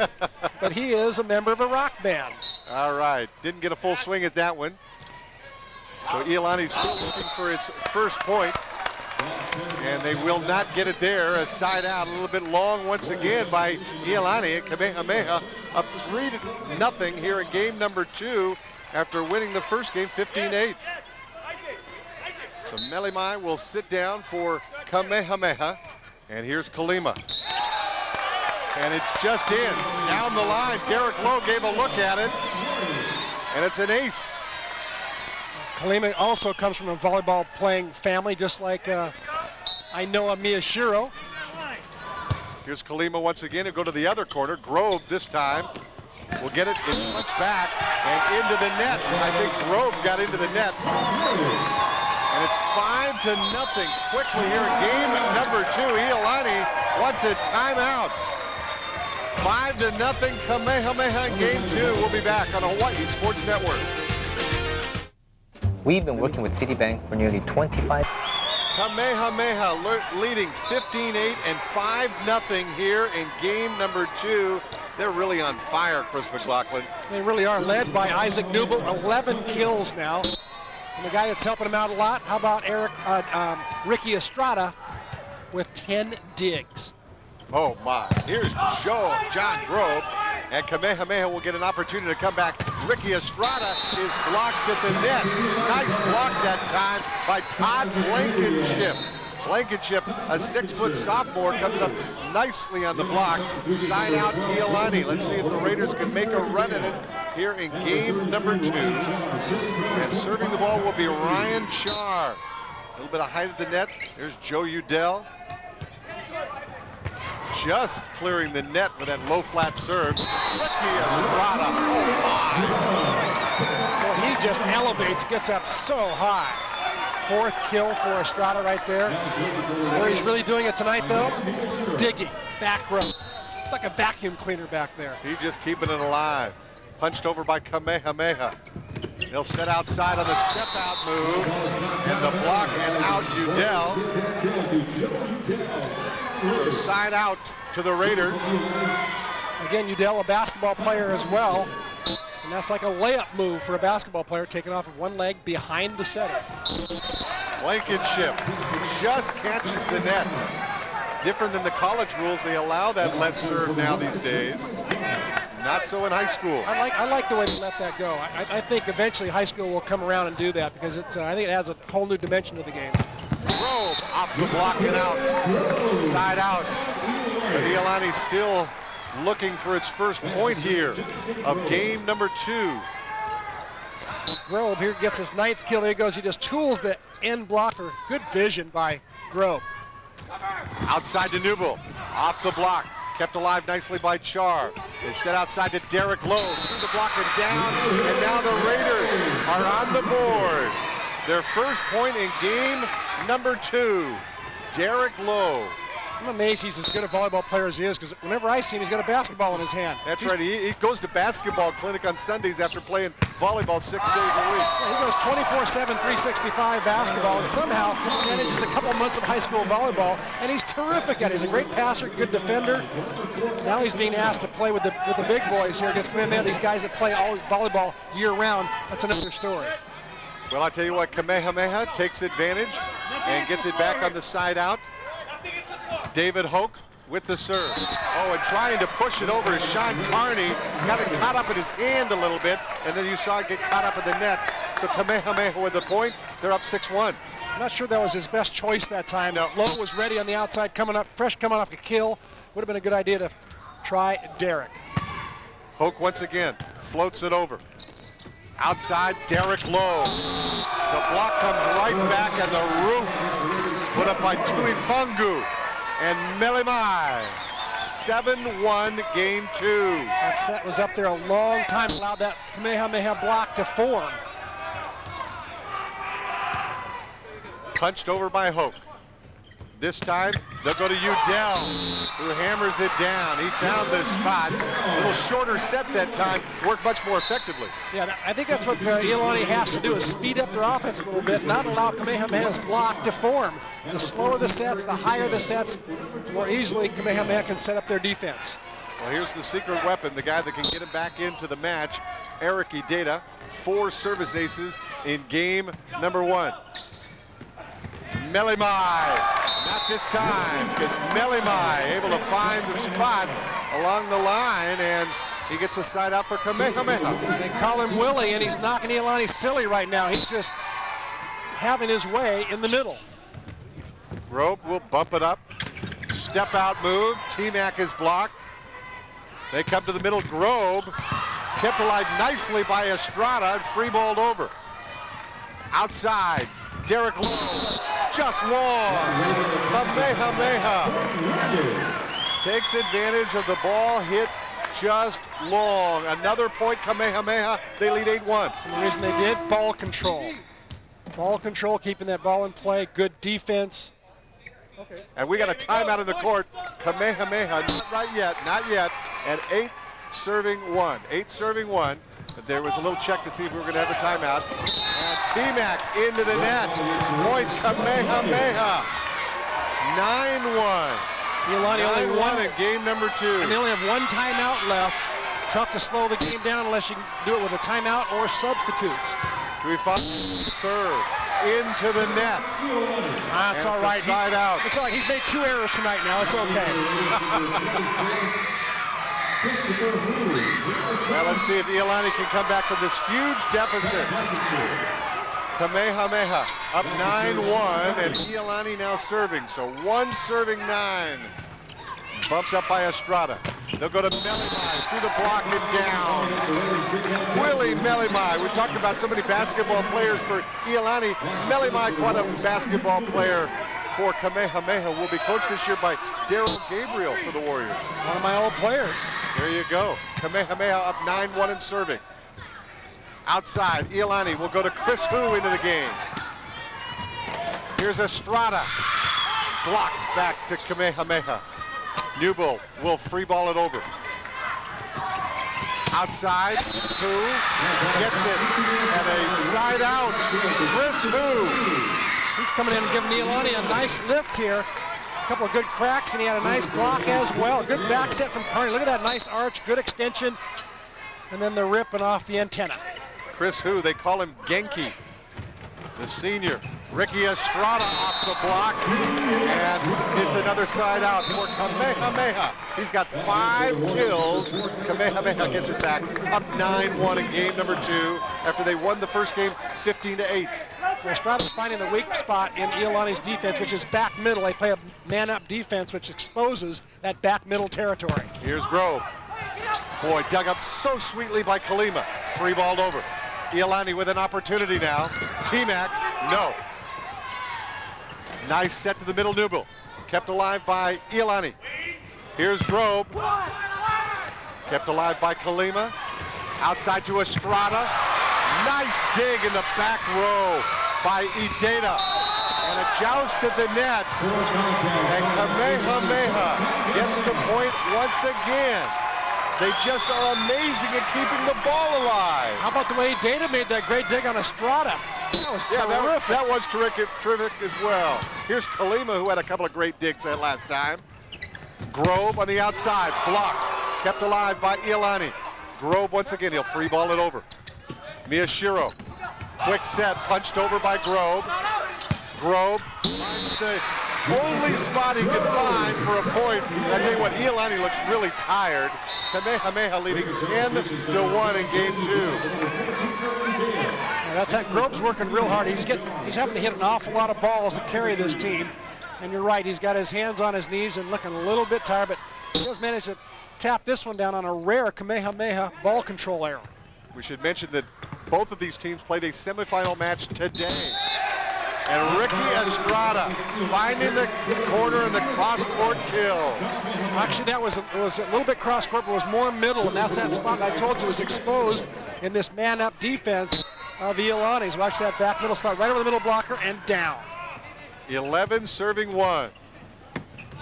[SPEAKER 2] but he is a member of a rock band.
[SPEAKER 1] All right, didn't get a full swing at that one. So Iolani's still looking for its first point, and they will not get it there. A side out, a little bit long once again by Iolani. Kamehameha up 3-0 here in game number 2 after winning the first game 15-8. So Melimai will sit down for Kamehameha, and here's Kalima. And it just ends down the line. Derek Lowe gave a look at it, and it's an ace.
[SPEAKER 2] Kalima also comes from a volleyball playing family, just like Ainoa Miyashiro.
[SPEAKER 1] Here's Kalima once again. He'll go to the other corner. Grove this time will get it in punch back and into the net. I think Grove got into the net. And it's 5-0 quickly here in game number 2. Iolani wants a timeout. 5-0 Kamehameha in game 2. We'll be back on Hawaii Sports Network.
[SPEAKER 8] We've been working with Citibank for nearly 25.
[SPEAKER 1] Kamehameha leading 15-8 and 5-0 here in game number 2. They're really on fire, Chris McLaughlin.
[SPEAKER 2] They really are, led by Isaac Newble, 11 kills now. And the guy that's helping him out a lot, how about Ricky Estrada with 10 digs.
[SPEAKER 1] Oh my, here's John Grove, and Kamehameha will get an opportunity to come back. Ricky Estrada is blocked at the net. Nice block that time by Todd Blankenship. Blankenship, a 6-foot sophomore, comes up nicely on the block. Side out Iolani. Let's see if the Raiders can make a run at it here in game number 2. And serving the ball will be Ryan Char. A little bit of height at the net. There's Joe Udell. Just clearing the net with that low flat serve. Ricky Estrada, oh my.
[SPEAKER 2] Well, he just elevates, gets up so high. fourth kill for Estrada right there. Where he's really doing it tonight, though, digging, back row. It's like a vacuum cleaner back there.
[SPEAKER 1] He's just keeping it alive. Punched over by Kamehameha. They'll set outside on the step-out move, and the block and out Udell. So side out to the Raiders.
[SPEAKER 2] Again, Udell, a basketball player as well. And that's like a layup move for a basketball player, taking off of one leg behind the setter.
[SPEAKER 1] Blankenship just catches the net. Different than the college rules, they allow that let serve now these days. Not so in high school.
[SPEAKER 2] I like the way they let that go. I think eventually high school will come around and do that because it's, I think it adds a whole new dimension to the game.
[SPEAKER 1] Grove off the block and out. Side out. But Iolani still looking for its first point here of game number 2.
[SPEAKER 2] Grove here gets his 9th kill. There he goes. He just tools the end blocker. Good vision by Grove.
[SPEAKER 1] Outside to Newble. Off the block. Kept alive nicely by Char. It's set outside to Derek Lowe. Through the block and down. And now the Raiders are on the board. Their first point in game number 2. Derek Lowe.
[SPEAKER 2] I'm amazed he's as good a volleyball player as he is because whenever I see him, he's got a basketball in his hand.
[SPEAKER 1] That's right. He goes to basketball clinic on Sundays after playing volleyball 6 days a week.
[SPEAKER 2] He goes 24/7, 365 basketball, and somehow manages a couple months of high school volleyball, and he's terrific at it. He's a great passer, good defender. Now he's being asked to play with the big boys here against Kamehameha. These guys that play all volleyball year-round. That's another story.
[SPEAKER 1] Well, I tell you what, Kamehameha takes advantage and gets it back on the side out. David Hoke with the serve. Oh, and trying to push it over is Sean Carney. Got it caught up in his hand a little bit, and then you saw it get caught up in the net. So Kamehameha with the point. They're up 6-1.
[SPEAKER 2] I'm not sure that was his best choice that time. No. Lowe was ready on the outside, coming off a kill. Would have been a good idea to try Derek.
[SPEAKER 1] Hoke once again floats it over. Outside, Derek Lowe. The block comes right back, and the roof put up by Tuifungu and Melimai. 7-1 game 2.
[SPEAKER 2] That set was up there a long time, allowed that Kamehameha block to form.
[SPEAKER 1] Punched over by Hoke. This time, they'll go to Udell, who hammers it down. He found the spot. A little shorter set that time, worked much more effectively.
[SPEAKER 2] Yeah, I think that's what Iolani has to do, is speed up their offense a little bit, not allow Kamehameha's block to form. The slower the sets, the higher the sets, the more easily Kamehameha can set up their defense.
[SPEAKER 1] Well, here's the secret weapon, the guy that can get him back into the match, Eric Ideda. 4 service aces in game number 1. Melimai. Not this time, because Melimai able to find the spot along the line, and he gets a side out for Kamehameha.
[SPEAKER 2] They call him Willie, and he's knocking Iolani silly right now. He's just having his way in the middle.
[SPEAKER 1] Grove will bump it up. Step out move. T-Mac is blocked. They come to the middle. Grove kept alive nicely by Estrada and free-balled over. Outside, Derek Lowe. Just long. Kamehameha takes advantage of the ball hit just long. Another point, Kamehameha. They lead 8-1.
[SPEAKER 2] The reason they did, ball control. Ball control, keeping that ball in play, good defense.
[SPEAKER 1] Okay. And we got a timeout in the court. Kamehameha, not yet. And 8 serving 1. 8 serving 1. But there was a little check to see if we were going to have a timeout. And T-Mac into the net. Point Kamehameha. 9-1.
[SPEAKER 2] Iolani only won
[SPEAKER 1] in game number 2.
[SPEAKER 2] And they only have 1 timeout left. Tough to slow the game down unless you can do it with a timeout or substitutes.
[SPEAKER 1] We find serve into the net.
[SPEAKER 2] That's all right.
[SPEAKER 1] Side out.
[SPEAKER 2] It's all right. He's made 2 errors tonight now. It's okay.
[SPEAKER 1] Well, let's see if Iolani can come back from this huge deficit. Kamehameha up 9-1, and Iolani now serving. So 1 serving 9. Bumped up by Estrada. They'll go to Melimai through the block and down. Willie Melimai. We talked about so many basketball players for Iolani. Melimai, quite a basketball player for Kamehameha, will be coached this year by Daryl Gabriel for the Warriors.
[SPEAKER 2] One of my old players.
[SPEAKER 1] There you go. Kamehameha up 9-1 and serving. Outside, Iolani will go to Chris Hu into the game. Here's Estrada. Blocked back to Kamehameha. Newbull will free ball it over. Outside, Hu gets it, and a side out, Chris Hu.
[SPEAKER 2] He's coming in and giving Iolani a nice lift here. A couple of good cracks, and he had a nice block as well. Good back set from Kearney. Look at that nice arch, good extension, and then the ripping off the antenna.
[SPEAKER 1] Chris Hu, they call him Genki, the senior. Ricky Estrada off the block, and it's another side out for Kamehameha. He's got 5 kills. Kamehameha gets it back, up 9-1 in game number 2 after they won the first game 15-8.
[SPEAKER 2] Estrada's finding the weak spot in Iolani's defense, which is back middle. They play a man-up defense, which exposes that back middle territory.
[SPEAKER 1] Here's Grove. Boy, dug up so sweetly by Kalima. Free balled over. Iolani with an opportunity now. T-Mac, no. Nice set to the middle, Newbill. Kept alive by Iolani. Here's Grove. Kept alive by Kalima. Outside to Estrada. Nice dig in the back row by Ideda. And a joust at the net. And Kamehameha gets the point once again. They just are amazing at keeping the ball alive.
[SPEAKER 2] How about the way Ideda made that great dig on Estrada? That was terrific.
[SPEAKER 1] That was terrific as well. Here's Kalima, who had a couple of great digs that last time. Grove on the outside, blocked, kept alive by Iolani. Grove once again, he'll free ball it over. Miyashiro, quick set, punched over by Grove. Grove finds the only spot he can find for a point. I tell you what, Iolani looks really tired. Kamehameha leading 10-1 in game 2.
[SPEAKER 2] That's that Grove's working real hard. He's having to hit an awful lot of balls to carry this team. And you're right, he's got his hands on his knees and looking a little bit tired, but he does manage to tap this one down on a rare Kamehameha ball control error.
[SPEAKER 1] We should mention that both of these teams played a semifinal match today. And Ricky Estrada finding the corner and the cross-court kill.
[SPEAKER 2] Actually, it was a little bit cross-court, but it was more middle, and that's that spot I told you was exposed in this man-up defense of Iolani's. Watch that back middle spot, right over the middle blocker, and down.
[SPEAKER 1] 11 serving 1.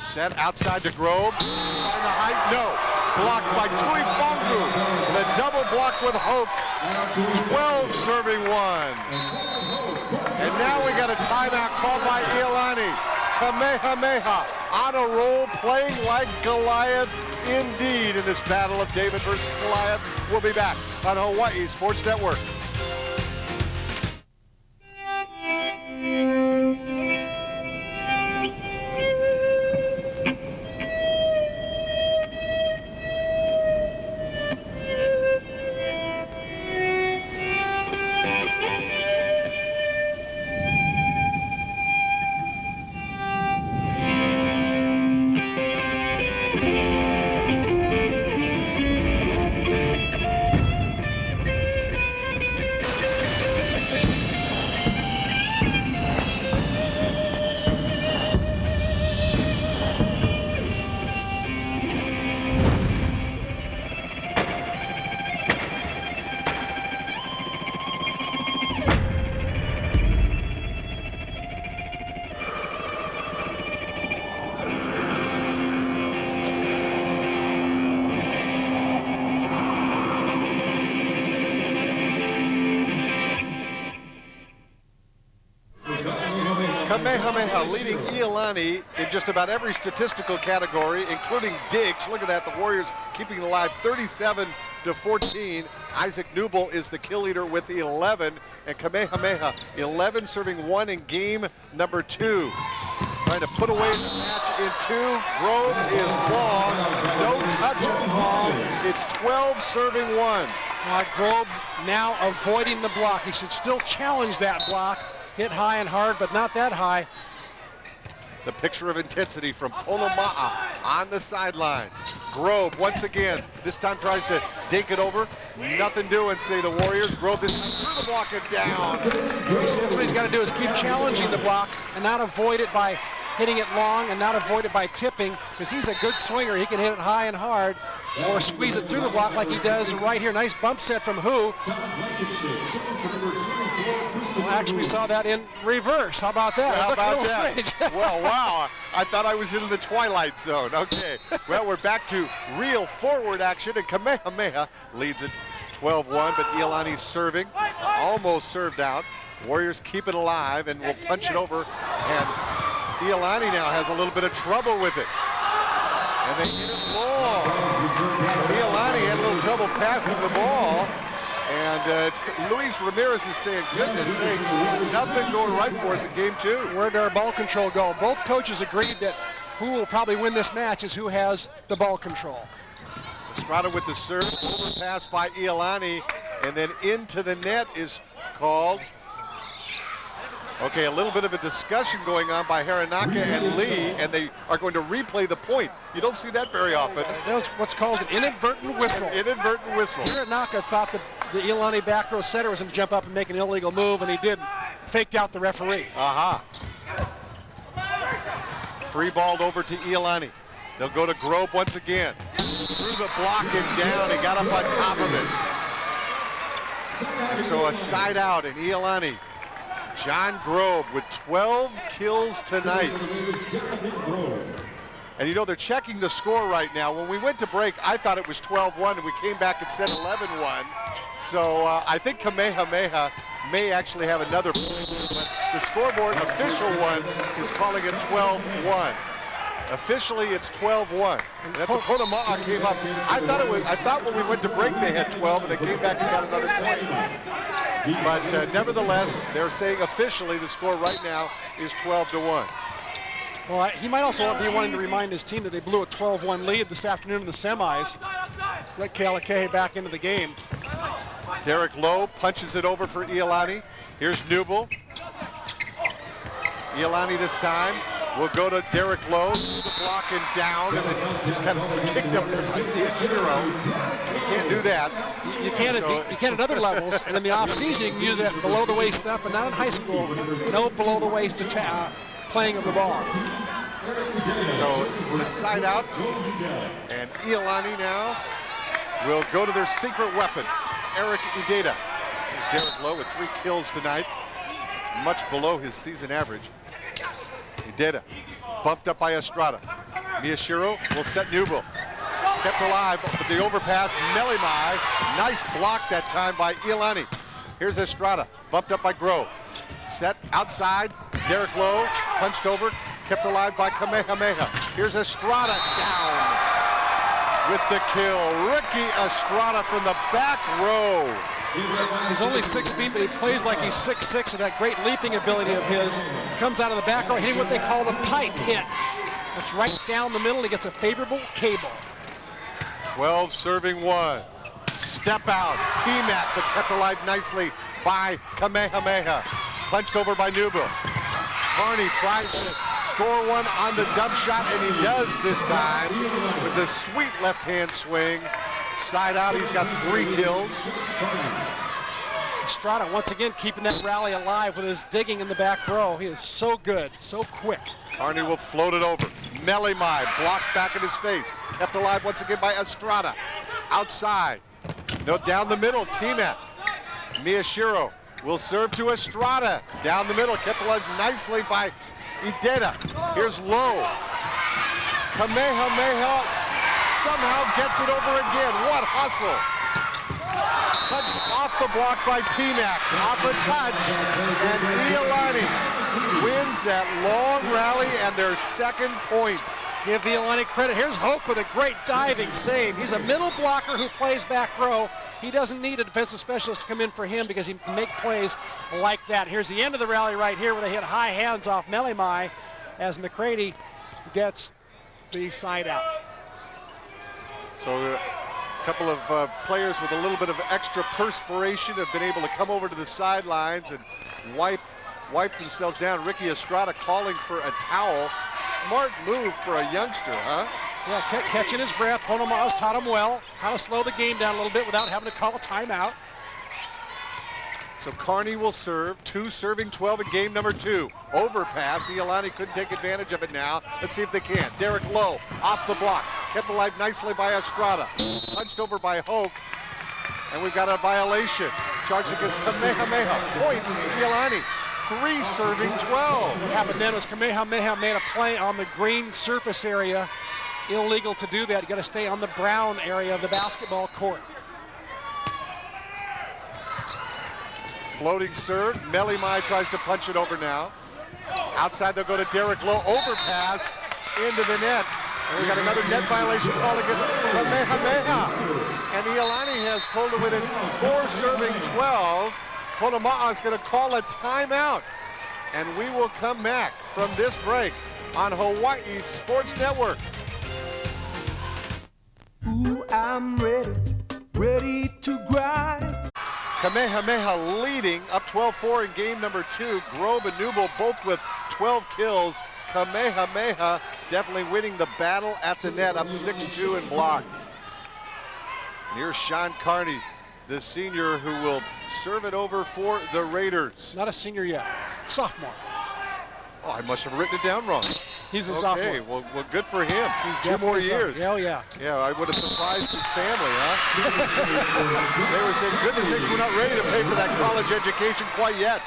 [SPEAKER 1] Set outside to Grove. On the height, no. Blocked by Tui Fongu. And a double block with Hoke. 12 serving 1. And now we got a timeout called by Iolani. Kamehameha on a roll, playing like Goliath indeed in this battle of David versus Goliath. We'll be back on Hawaii Sports Network. Kamehameha leading Iolani in just about every statistical category, including digs. Look at that, the Warriors keeping it alive 37-14. Isaac Newbill is the kill leader with 11, and Kamehameha 11 serving 1 in game number 2. Trying to put away the match in 2. Grove is long. No touches called. It's 12 serving 1.
[SPEAKER 2] Grove now avoiding the block. He should still challenge that block. Hit high and hard, but not that high.
[SPEAKER 1] The picture of intensity from Poloma'a on the sidelines. Grove once again, this time tries to dink it over. Nothing doing, say the Warriors. Grove this time through the block and down.
[SPEAKER 2] That's what he's got to do, is keep challenging the block and not avoid it by hitting it long and not avoided by tipping, because he's a good swinger. He can hit it high and hard or squeeze it through the block like he does right here. Nice bump set from Hu. Well, actually, we saw that in reverse. How about that?
[SPEAKER 1] How about that?
[SPEAKER 2] Strange.
[SPEAKER 1] Well, wow. I thought I was in the twilight zone. Okay. Well, we're back to real forward action, and Kamehameha leads it 12-1, but Iolani's serving. Almost served out. Warriors keep it alive and will punch it over. And Iolani now has a little bit of trouble with it. And they hit it long. So Iolani had a little trouble passing the ball. And Luis Ramirez is saying, goodness sakes, nothing going right for us in game 2.
[SPEAKER 2] Where did our ball control go? Both coaches agreed that who will probably win this match is who has the ball control.
[SPEAKER 1] Estrada with the serve, overpass by Iolani, and then into the net is called. Okay, a little bit of a discussion going on by Hiranaka and Lee, and they are going to replay the point. You don't see that very often.
[SPEAKER 2] That was what's called an inadvertent whistle.
[SPEAKER 1] An inadvertent whistle.
[SPEAKER 2] Hiranaka thought that the Iolani back row setter was going to jump up and make an illegal move, and he didn't. Faked out the referee.
[SPEAKER 1] Aha. Free balled over to Iolani. They'll go to Grobe once again. Through the block and down. He got up on top of it. And so a side out, and Iolani. John Grobe with 12 kills tonight. And you know, they're checking the score right now. When we went to break, I thought it was 12-1, and we came back and said 11-1. So I think Kamehameha may actually have another point, but the scoreboard official one is calling it 12-1. Officially, it's 12-1. That's what Kamehameha came up. I thought when we went to break they had 12, and they came back and got another point. But nevertheless, they're saying officially the score right now is 12-1.
[SPEAKER 2] Well, he might also be wanting to remind his team that they blew a 12-1 lead this afternoon in the semis. Let Kalakahe back into the game.
[SPEAKER 1] Derek Lowe punches it over for Iolani. Here's Newble. Iolani this time will go to Derek Lowe, through the block and down, and then just kind of kicked up there by Miyashiro. You can't do that.
[SPEAKER 2] You can at other levels, and in the off-season you can use that below the waist up, and not in high school, no below the waist playing of the ball.
[SPEAKER 1] So the side out, and Iolani now will go to their secret weapon, Eric Ideda. Derek Lowe with 3 kills tonight. It's much below his season average. Ideda bumped up by Estrada. Miyashiro will set Newble. Kept alive with the overpass. Melimai, nice block that time by Iolani. Here's Estrada, bumped up by Grove. Set outside, Derek Lowe, punched over, kept alive by Kamehameha. Here's Estrada down with the kill. Ricky Estrada from the back row.
[SPEAKER 2] He's only 6 feet, but he plays like he's 6'6" with that great leaping ability of his. Comes out of the back row, hitting what they call the pipe hit. That's right down the middle. He gets a favorable cable.
[SPEAKER 1] 12 serving 1. Step out, T-Mac, but kept alive nicely by Kamehameha. Punched over by Newble. Carney tries to score one on the dump shot, and he does this time with the sweet left-hand swing. Side out, he's got 3 kills.
[SPEAKER 2] Estrada once again keeping that rally alive with his digging in the back row. He is so good, so quick.
[SPEAKER 1] Carney will float it over. Melimai blocked back in his face. Kept alive once again by Estrada. Outside. No, down the middle, T-Mac. Miyashiro will serve to Estrada. Down the middle, kept alive nicely by Ideda. Here's Lowe. Kamehameha somehow gets it over again. What hustle. Touched off the block by T-Mac. Off a touch. And Iolani wins that long rally and their second point.
[SPEAKER 2] Give Iolani credit. Here's Hoke with a great diving save. He's a middle blocker who plays back row. He doesn't need a defensive specialist to come in for him because he can make plays like that. Here's the end of the rally right here where they hit high hands off Melimai as McCready gets the side out. So
[SPEAKER 1] a couple of players with a little bit of extra perspiration have been able to come over to the sidelines and wipe themselves down. Ricky Estrada calling for a towel. Smart move for a youngster, huh?
[SPEAKER 2] Yeah, catching his breath. Honama's taught him well how to slow the game down a little bit without having to call a timeout.
[SPEAKER 1] So Carney will serve, 2 serving 12 in game number 2. Overpass, Iolani couldn't take advantage of it now. Let's see if they can. Derek Lowe off the block, kept alive nicely by Estrada. Punched over by Hoke, and we've got a violation. Charged against Kamehameha. Point, Iolani. 3 serving 12.
[SPEAKER 2] What happened then was Kamehameha made a play on the green surface area. Illegal to do that. You got to stay on the brown area of the basketball court.
[SPEAKER 1] Floating serve. Melimai tries to punch it over now. Outside they'll go to Derek Lowe. Overpass into the net. And we got another net violation called against Kamehameha. And Iolani has pulled it within 4 serving 12. Ponoma'a is going to call a timeout. And we will come back from this break on Hawaii Sports Network.
[SPEAKER 9] Ooh, I'm ready to grind.
[SPEAKER 1] Kamehameha leading up 12-4 in game number 2. Grove and Newble both with 12 kills. Kamehameha definitely winning the battle at the net, up 6-2 in blocks. And here's Sean Carney, the senior who will serve it over for the Raiders.
[SPEAKER 2] Not a senior yet, sophomore.
[SPEAKER 1] Oh, I must have written it down wrong.
[SPEAKER 2] He's a
[SPEAKER 1] okay,
[SPEAKER 2] sophomore.
[SPEAKER 1] Well, good for him.
[SPEAKER 2] He's
[SPEAKER 1] 2 more
[SPEAKER 2] definitely
[SPEAKER 1] years.
[SPEAKER 2] Oh, yeah.
[SPEAKER 1] Yeah, I would have surprised his family, huh? They were saying, goodness sakes, we're not ready to pay for that college education quite yet.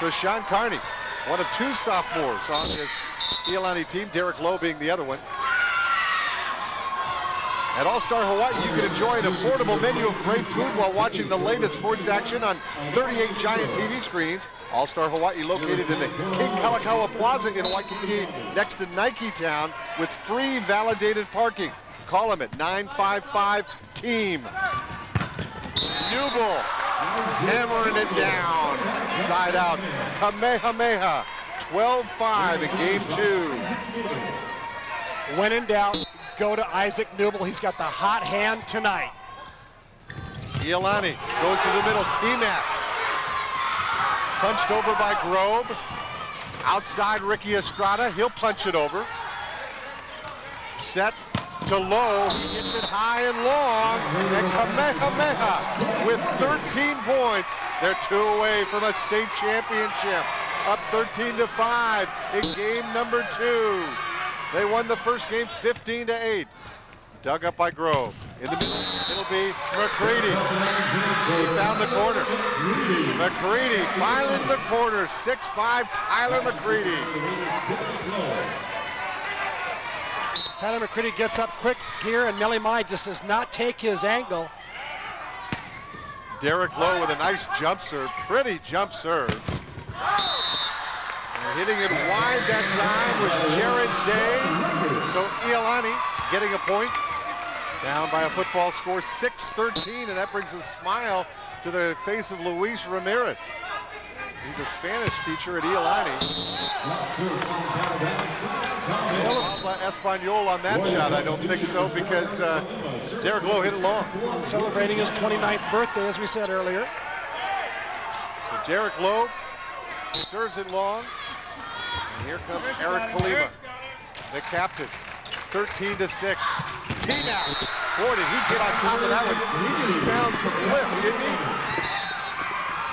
[SPEAKER 1] So Sean Carney, one of 2 sophomores on this Iolani team, Derek Lowe being the other one. At All-Star Hawaii, you can enjoy an affordable menu of great food while watching the latest sports action on 38 giant TV screens. All-Star Hawaii located in the King Kalakaua Plaza in Waikiki next to Nike Town with free validated parking. Call them at 955-TEAM. Newble hammering it down. Side out. Kamehameha. 12-5 in game 2.
[SPEAKER 2] When in doubt, go to Isaac Newble. He's got the hot hand tonight.
[SPEAKER 1] Iolani goes to the middle. T-Mac. Punched over by Grove. Outside Ricky Estrada. He'll punch it over. Set to Lowe. He hits it high and long. And Kamehameha with 13 points. They're 2 away from a state championship. Up 13-5 in game number 2. They won the first game 15-8. Dug up by Grove. In the middle, it'll be McCready. He found the corner. McCready filing the corner. 6'5", Tyler McCready.
[SPEAKER 2] Tyler McCready gets up quick here, and Melimai just does not take his angle.
[SPEAKER 1] Derek Lowe with a nice jump serve. Pretty jump serve. And hitting it wide that time was Jared Day. So Iolani getting a point. Down by a football score, 6-13, and that brings a smile to the face of Luis Ramirez. He's a Spanish teacher at Iolani. Espanol on that shot, I don't think so, because Derek Lowe hit it long.
[SPEAKER 2] Celebrating his 29th birthday, as we said earlier.
[SPEAKER 1] So Derek Lowe serves it long. And here comes Eric Kalima, the captain. 13-6. T-Mac. Boy, did he get on top of that one. He just found some lift, didn't he?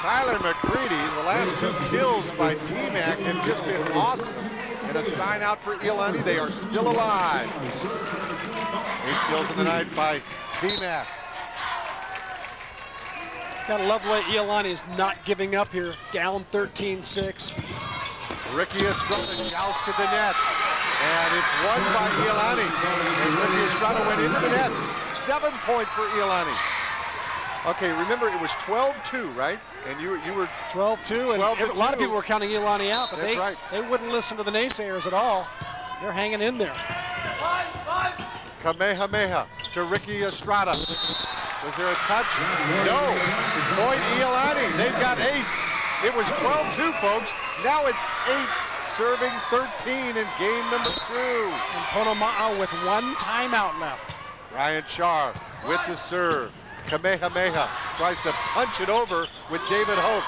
[SPEAKER 1] Tyler McCready, the last 2 kills by T-Mac have just been awesome. And a sign out for Iolani. They are still alive. 8 kills in the night by T-Mac.
[SPEAKER 2] Gotta love the way Iolani is not giving up here. Down 13-6.
[SPEAKER 1] Ricky Estrada jousted the net. And it's won by Iolani. As Ricky Estrada went into the net. 7 point for Iolani. Okay, remember it was 12-2, right? And you were
[SPEAKER 2] 12-2, and a lot of people were counting Iolani out, but they wouldn't listen to the naysayers at all. They're hanging in there.
[SPEAKER 1] Kamehameha to Ricky Estrada. Was there a touch? No. Point Iolani. They've got 8. It was 12-2, folks. Now it's 8. Serving 13 in game number 2.
[SPEAKER 2] And Ponoma'a with 1 timeout left.
[SPEAKER 1] Ryan Char with the serve. Kamehameha tries to punch it over with David Hope.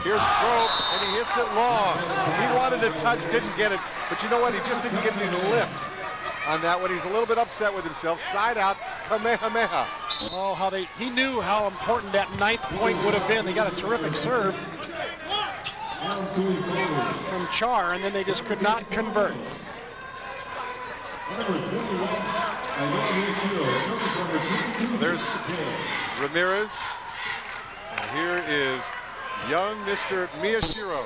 [SPEAKER 1] Here's Grove, and he hits it long. He wanted a touch, didn't get it. But you know what? He just didn't get any lift on that one. He's a little bit upset with himself. Side out, Kamehameha.
[SPEAKER 2] Oh, he knew how important that 9th point would have been. They got a terrific serve from Char, and then they just could not convert.
[SPEAKER 1] There's Ramirez. And here is young Mr. Miyashiro.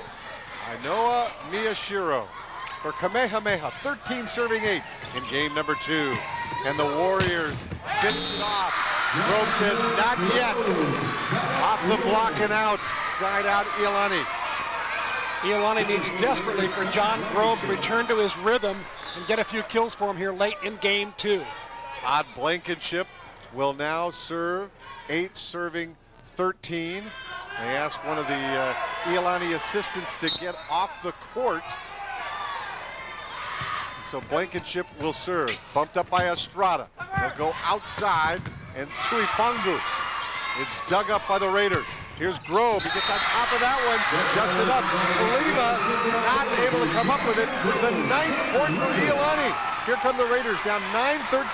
[SPEAKER 1] Inoa Miyashiro for Kamehameha. 13 serving 8 in game number 2. And the Warriors finish it off. Grove says, not yet. Off the block and out. Side out, Iolani.
[SPEAKER 2] Iolani needs desperately for John Grove to return to his rhythm and get a few kills for him here late in game 2.
[SPEAKER 1] Todd Blankenship will now serve, 8 serving 13. They ask one of the Iolani assistants to get off the court. So Blankenship will serve, bumped up by Estrada. They'll go outside, and Tuifungu. It's dug up by the Raiders. Here's Grove, he gets on top of that one, just enough. Kalima not able to come up with it. The 9th point for Iolani. Here come the Raiders, down 9-13.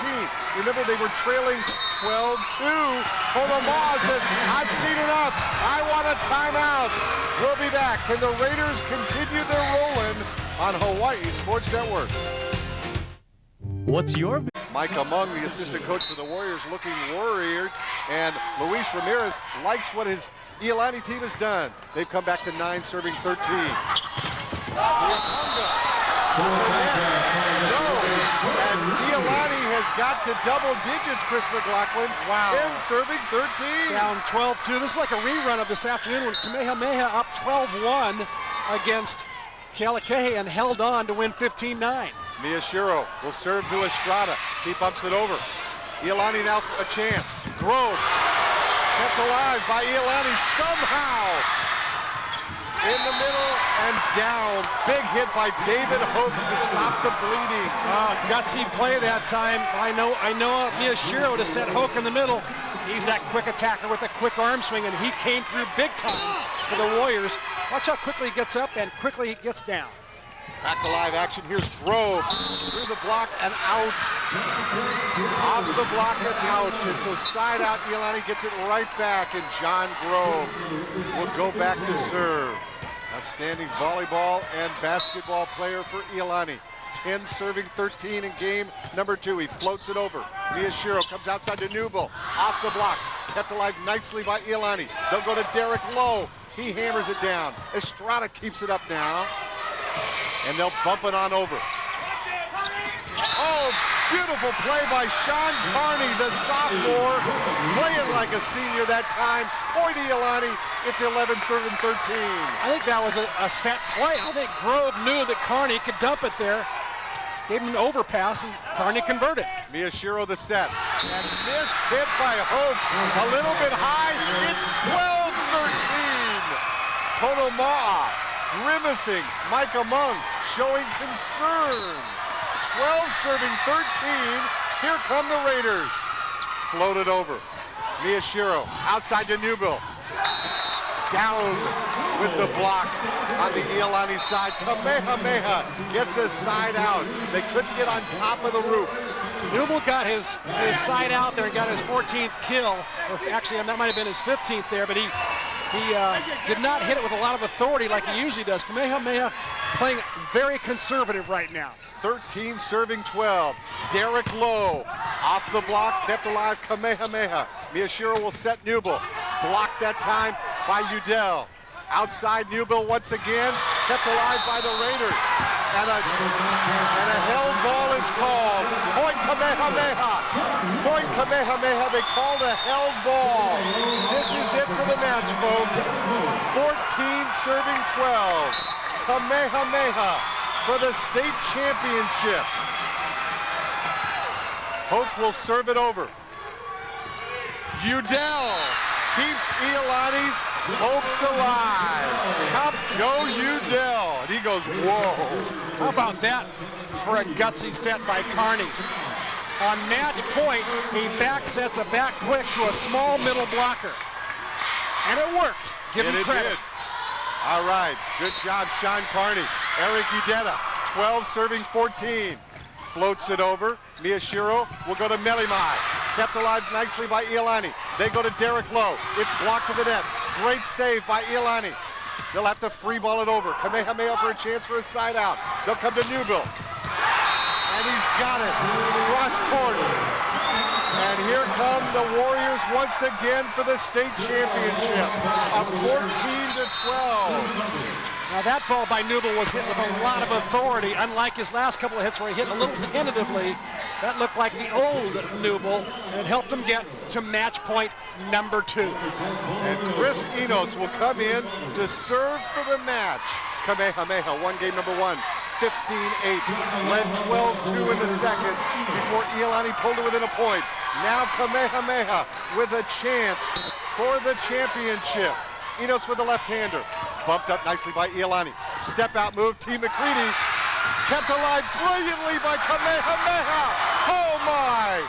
[SPEAKER 1] Remember, they were trailing 12-2. Honoma says, I've seen enough. I want a timeout. We'll be back. Can the Raiders continue their rolling on Hawaii Sports Network?
[SPEAKER 4] What's your...
[SPEAKER 1] Mike Among, the assistant coach for the Warriors, looking worried, and Luis Ramirez likes what his Iolani team has done. They've come back to 9, serving 13. And Iolani has got to double digits, Chris McLaughlin.
[SPEAKER 2] Wow.
[SPEAKER 1] 10 serving 13.
[SPEAKER 2] Down 12-2. This is like a rerun of this afternoon when Kamehameha up 12-1 against Kealakahe and held on to win 15-9.
[SPEAKER 1] Miyashiro will serve to Estrada. He bumps it over. Iolani now a chance. Grove kept alive by Iolani somehow. In the middle and down. Big hit by David Hope to stop the bleeding.
[SPEAKER 2] Gutsy play that time. I know Miyashiro to set Hoke in the middle. He's that quick attacker with a quick arm swing, and he came through big time for the Warriors. Watch how quickly he gets up and quickly he gets down.
[SPEAKER 1] Back to live action. Here's Grove through the block and out. Off the block and out. And so side out, Iolani gets it right back, and John Grove will go back to serve. Outstanding volleyball and basketball player for Iolani. 10 serving 13 in game number 2. He floats it over. Miyashiro comes outside to Newbill. Off the block. Kept alive nicely by Iolani. They'll go to Derek Lowe. He hammers it down. Estrada keeps it up now. And they'll bump it on over. Oh, beautiful play by Sean Carney, the sophomore, playing like a senior that time. Boy, to Iolani, it's 11 serving 13.
[SPEAKER 2] I think that was a set play. I think Grove knew that Carney could dump it there. Gave him an overpass, and Carney converted.
[SPEAKER 1] Miyashiro the set. And missed hit by Hope. A little bit high. It's 12-13. Konoma'a grimacing. Mike Among showing concern. 12 serving 13. Here come the Raiders. Floated over. Miyashiro outside to Newbill. Down with the block on the Iolani side. Kamehameha gets his side out. They couldn't get on top of the roof.
[SPEAKER 2] Newbill got his side out there and got his 14th kill. Or actually, that might have been his 15th there, but he did not hit it with a lot of authority like he usually does. Kamehameha playing very conservative right now.
[SPEAKER 1] 13 serving 12. Derek Lowe off the block, kept alive Kamehameha. Miyashiro will set Newbill. Blocked that time by Udell. Outside Newbill once again, kept alive by the Raiders. And a held ball is called. Point Kamehameha. Point Kamehameha. They called a held ball. This is it for the match, folks. 14 serving 12. Kamehameha for the state championship. Hope will serve it over. Udell keeps Iolani's hopes alive. Joe Udell. And he goes, whoa.
[SPEAKER 2] How about that for a gutsy set by Carney? On match point, he back sets a back quick to a small middle blocker. And it worked. Give him credit.
[SPEAKER 1] Did. All right, good job, Sean Carney. Eric Udetta, 12 serving 14. Floats it over. Miyashiro will go to Melimai. Kept alive nicely by Iolani. They go to Derek Lowe. It's blocked to the net. Great save by Iolani. They'll have to free ball it over. Kamehameha for a chance for a side out. They'll come to Newbill. And he's got it. Cross court. And here come the Warriors once again for the state championship. Up 14-12.
[SPEAKER 2] Now that ball by Newbill was hit with a lot of authority, unlike his last couple of hits where he hit a little tentatively. That looked like the old Newbill, and it helped him get to match point number 2.
[SPEAKER 1] And Chris Enos will come in to serve for the match. Kamehameha won game number 1, 15-8. Led 12-2 in the second before Iolani pulled it within a point. Now Kamehameha with a chance for the championship. Enos with the left-hander. Bumped up nicely by Iolani. Step out move, T. McCready. Kept alive brilliantly by Kamehameha. Oh my!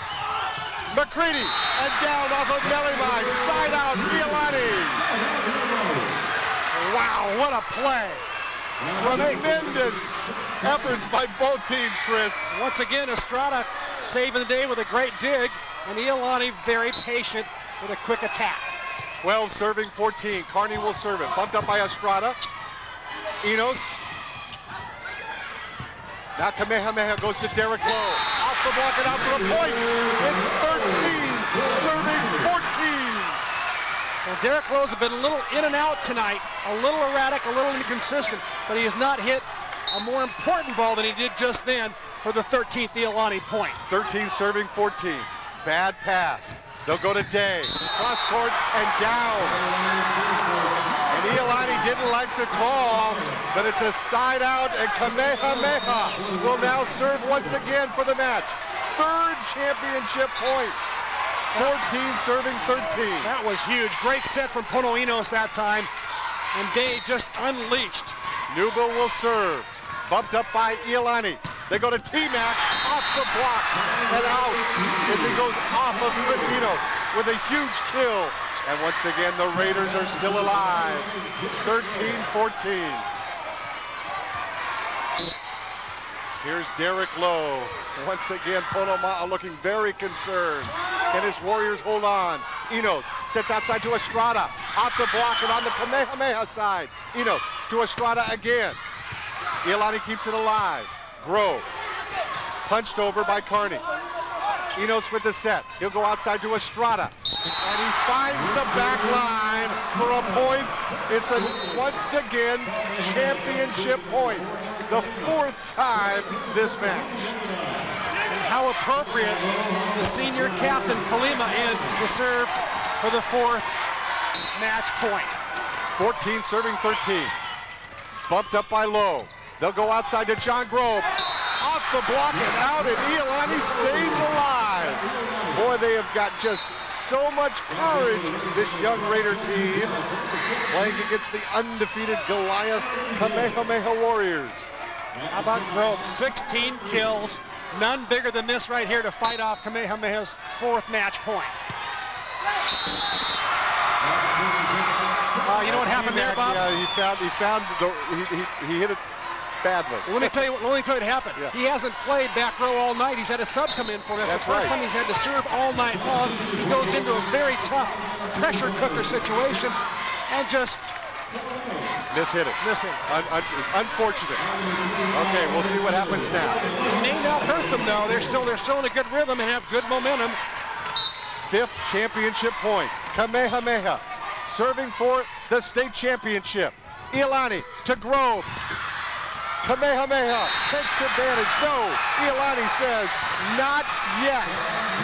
[SPEAKER 1] McCready and down off of Melimai. Side out, Iolani. Wow, what a play. Tremendous efforts by both teams, Chris.
[SPEAKER 2] Once again, Estrada saving the day with a great dig, and Iolani very patient with a quick attack.
[SPEAKER 1] 12 serving 14. Carney will serve it. Bumped up by Estrada. Enos. Now Kamehameha goes to Derek Lowe. Off the block and out to the point. It's 13 serving 14.
[SPEAKER 2] Well, Derek Lowe's been a little in and out tonight, a little erratic, a little inconsistent, but he has not hit a more important ball than he did just then for the 13th Iolani point.
[SPEAKER 1] 13 serving 14. Bad pass. They'll go to Day. Cross court and down. And Iolani didn't like the call, but it's a side out, and Kamehameha will now serve once again for the match. Third championship point. 14 serving 13.
[SPEAKER 2] That was huge. Great set from Pono Enos that time, and Day just unleashed.
[SPEAKER 1] Newbill will serve. Bumped up by Iolani. They go to T-Mac, off the block and out as he goes off of Chris Enos with a huge kill. And once again, the Raiders are still alive. 13-14. Here's Derek Lowe. Once again, Ponoma'a looking very concerned. Can his Warriors hold on? Enos sets outside to Estrada. Off the block and on the Kamehameha side. Enos to Estrada again. Iolani keeps it alive. Grove, punched over by Carney. Enos with the set. He'll go outside to Estrada. And he finds the back line for a point. It's a, once again, championship point. The 4th time this match.
[SPEAKER 2] And how appropriate the senior captain, Kalima, in to serve for the 4th match point.
[SPEAKER 1] 14 serving 13. Bumped up by Lowe. They'll go outside to John Grove. Off the block and out, and Iolani stays alive. Boy, they have got just so much courage, this young Raider team, playing against the undefeated Goliath Kamehameha Warriors.
[SPEAKER 2] How about Grove? 16 kills. None bigger than this right here to fight off Kamehameha's 4th match point. You know what happened there, Bob?
[SPEAKER 1] Yeah, he hit it badly.
[SPEAKER 2] Let me tell you what happened.
[SPEAKER 1] Yeah.
[SPEAKER 2] He hasn't played back row all night. He's had a sub come in for him. That's the first time he's had to serve all night long. He goes into a very tough pressure cooker situation and just
[SPEAKER 1] mishit it. Unfortunate. Okay, we'll see what happens now.
[SPEAKER 2] It may not hurt them though. They're still in a good rhythm and have good momentum.
[SPEAKER 1] 5th championship point. Kamehameha serving for the state championship. Iolani to Grove. Kamehameha takes advantage. No, Iolani says, not yet.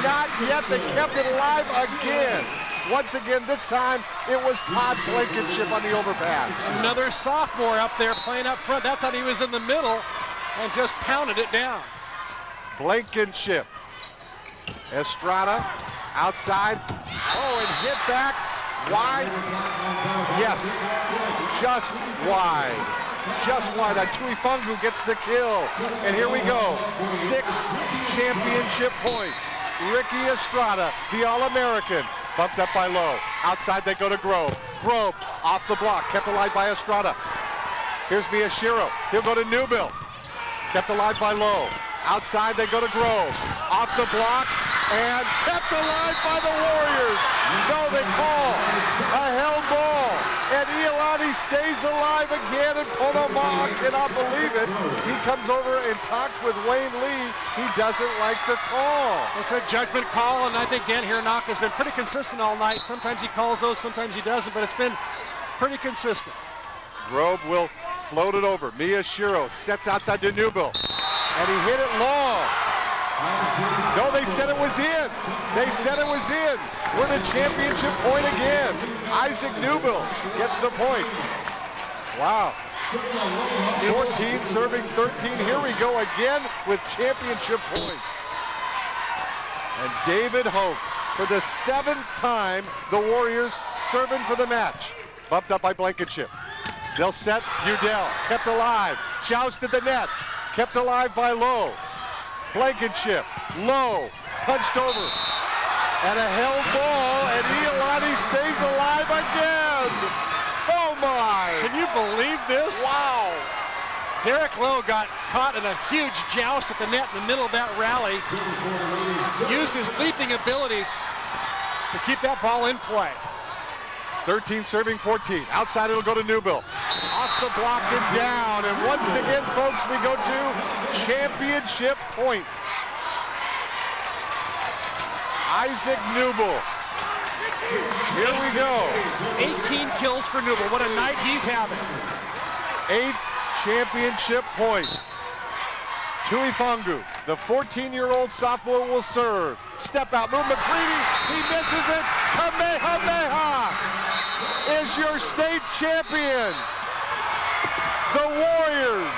[SPEAKER 1] Not yet. They kept it alive again. Once again, this time, it was Todd Blankenship on the overpass.
[SPEAKER 2] Another sophomore up there playing up front. That time he was in the middle and just pounded it down.
[SPEAKER 1] Blankenship. Estrada outside. Oh, and hit back. Wide? Yes, just wide. Just wide. Tuifungu gets the kill. And here we go. 6th championship point. Ricky Estrada, the All-American. Bumped up by Lowe. Outside they go to Grove. Grove off the block. Kept alive by Estrada. Here's Miyashiro. He'll go to Newbill. Kept alive by Lowe. Outside they go to Grove. Off the block. and kept alive by the Warriors. No, they call a held ball, and Iolani stays alive again, and Kamehameha cannot believe it. He comes over and talks with Wayne Lee. He doesn't like the call.
[SPEAKER 2] It's a judgment call, and I think Dan Hironaka's been pretty consistent all night. Sometimes he calls those, sometimes he doesn't, but it's been pretty consistent.
[SPEAKER 1] Grobe will float it over. Miyashiro sets outside to Newbill, and he hit it long. No, they said it was in. They said it was in. We're the championship point again. Isaac Newbill gets the point. Wow. 14 serving 13. Here we go again with championship point. And David Hoke, for the 7th time, the Warriors serving for the match. Bumped up by Blankenship. They'll set Udell, kept alive. Joust at the net, kept alive by Lowe. Blankenship, Lowe, punched over. And a held ball, and Iolani stays alive again. Oh my!
[SPEAKER 2] Can you believe this?
[SPEAKER 1] Wow!
[SPEAKER 2] Derek Lowe got caught in a huge joust at the net in the middle of that rally. Used his leaping ability to keep that ball in play.
[SPEAKER 1] 13 serving 14. Outside it'll go to Newbill. Off the block and down. And once again, folks, we go to championship point. Isaac Newbill. Here we go.
[SPEAKER 2] 18 kills for Newbill. What a night he's having.
[SPEAKER 1] 8th championship point. Tuifongu, the 14-year-old sophomore, will serve. Step out, move McCready. He misses it. Kamehameha is your state champion. The Warriors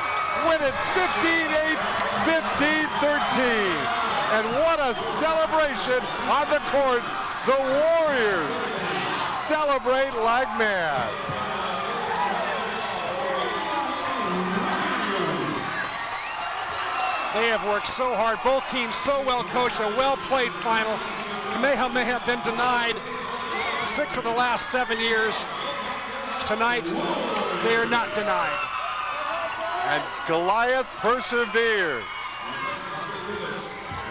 [SPEAKER 1] win it 15-8, 15-13. And what a celebration on the court. The Warriors celebrate like mad.
[SPEAKER 2] They have worked so hard. Both teams so well coached. A well-played final. Kamehameha have been denied 6 of the last 7 years. Tonight, they are not denied.
[SPEAKER 1] And Goliath persevered.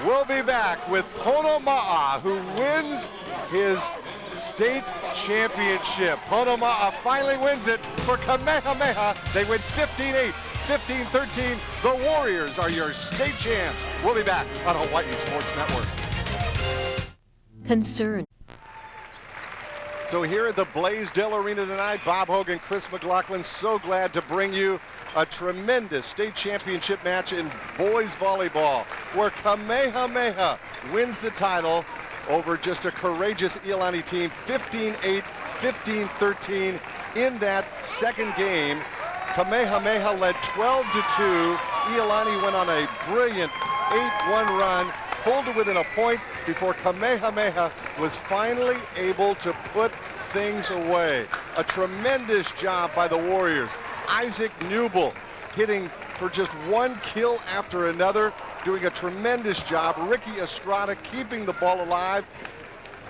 [SPEAKER 1] We'll be back with Ponoma'a, who wins his state championship. Ponoma'a finally wins it for Kamehameha. They win 15-8, 15-13. The Warriors are your state champs. We'll be back on Hawaii Sports Network.
[SPEAKER 10] Concern.
[SPEAKER 1] So here at the Blaisdell Arena tonight, Bob Hogan, Chris McLaughlin, so glad to bring you a tremendous state championship match in boys volleyball, where Kamehameha wins the title over just a courageous Iolani team, 15-8, 15-13 in that second game. Kamehameha led 12-2. Iolani went on a brilliant 8-1 run, pulled it within a point before Kamehameha was finally able to put things away. A tremendous job by the Warriors. Isaac Newbill hitting for just one kill after another, doing a tremendous job. Ricky Estrada keeping the ball alive.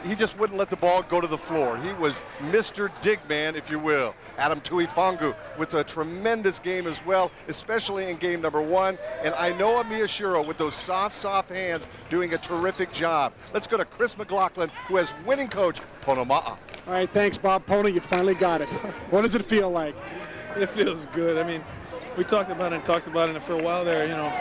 [SPEAKER 1] He just wouldn't let the ball go to the floor. He was Mr. Digman, if you will. Adam Tuifongu with a tremendous game as well, especially in game number 1. And Ainoa Miyashiro with those soft hands doing a terrific job. Let's go to Chris McLaughlin, who has winning coach Ponoma'a.
[SPEAKER 2] All right, thanks, Bob. Pono, you finally got it. What does it feel like?
[SPEAKER 3] It feels good. I mean, we talked about it and for a while there, you know,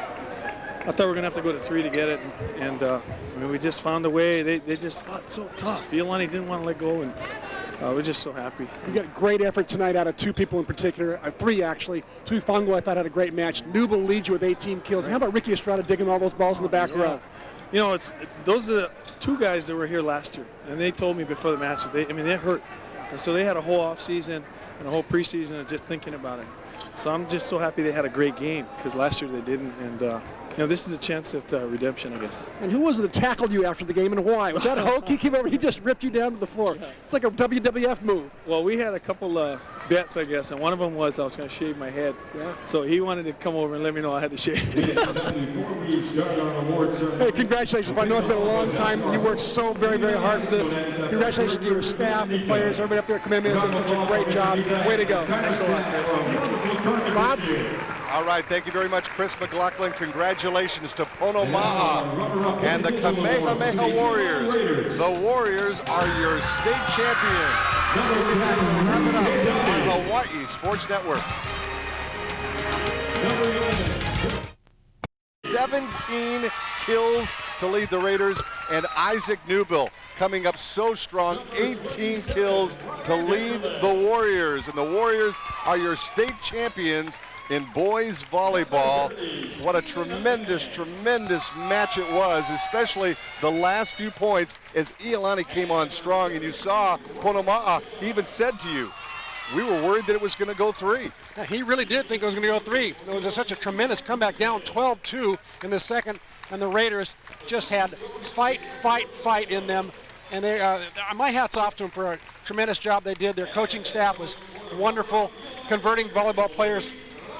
[SPEAKER 3] I thought we were going to have to go to 3 to get it, and I mean, we just found a way. They just fought so tough. Iolani didn't want to let go, and we're just so happy.
[SPEAKER 2] You got great effort tonight out of 2 people in particular, 3 actually. Tuifongu, I thought, had a great match. Newbill leads you with 18 kills. And how about Ricky Estrada digging all those balls in the back row?
[SPEAKER 3] You know, those are the 2 guys that were here last year, and they told me before the match that they hurt, and so they had a whole off season and a whole preseason of just thinking about it. So I'm just so happy they had a great game, because last year they didn't, and you know, this is a chance at redemption, I guess.
[SPEAKER 2] And who was it that tackled you after the game, and why? Was that Hoke? He came over, he just ripped you down to the floor. Yeah. It's like a WWF move.
[SPEAKER 3] Well, we had a couple bets, I guess, and one of them was I was going to shave my head. Yeah. So he wanted to come over and let me know I had to shave.
[SPEAKER 2] Hey, congratulations. I know it's been a long time. You worked so very, very hard for this. Congratulations to your staff, the players, everybody up there at Kamehameha. Did such a great job. Way to go.
[SPEAKER 3] Thanks a lot, Chris.
[SPEAKER 2] Bob?
[SPEAKER 1] All right, thank you very much, Chris McLaughlin. Congratulations to Ponoma'a and the Kamehameha Warriors. The Warriors are your state champions. Wrap it up on Hawaii Sports Network. 17 kills to lead the Raiders, and Isaac Newbill coming up so strong, 18 kills to lead the Warriors. And the Warriors are your state champions in boys volleyball. What a tremendous, tremendous match it was, especially the last few points as Iolani came on strong. And you saw Ponoma'a even said to you, we were worried that it was going to go 3.
[SPEAKER 2] Yeah, he really did think it was going to go 3. It was such a tremendous comeback, down 12-2 in the second, and the Raiders just had fight in them. And they, my hat's off to them for a tremendous job they did. Their coaching staff was wonderful, converting volleyball players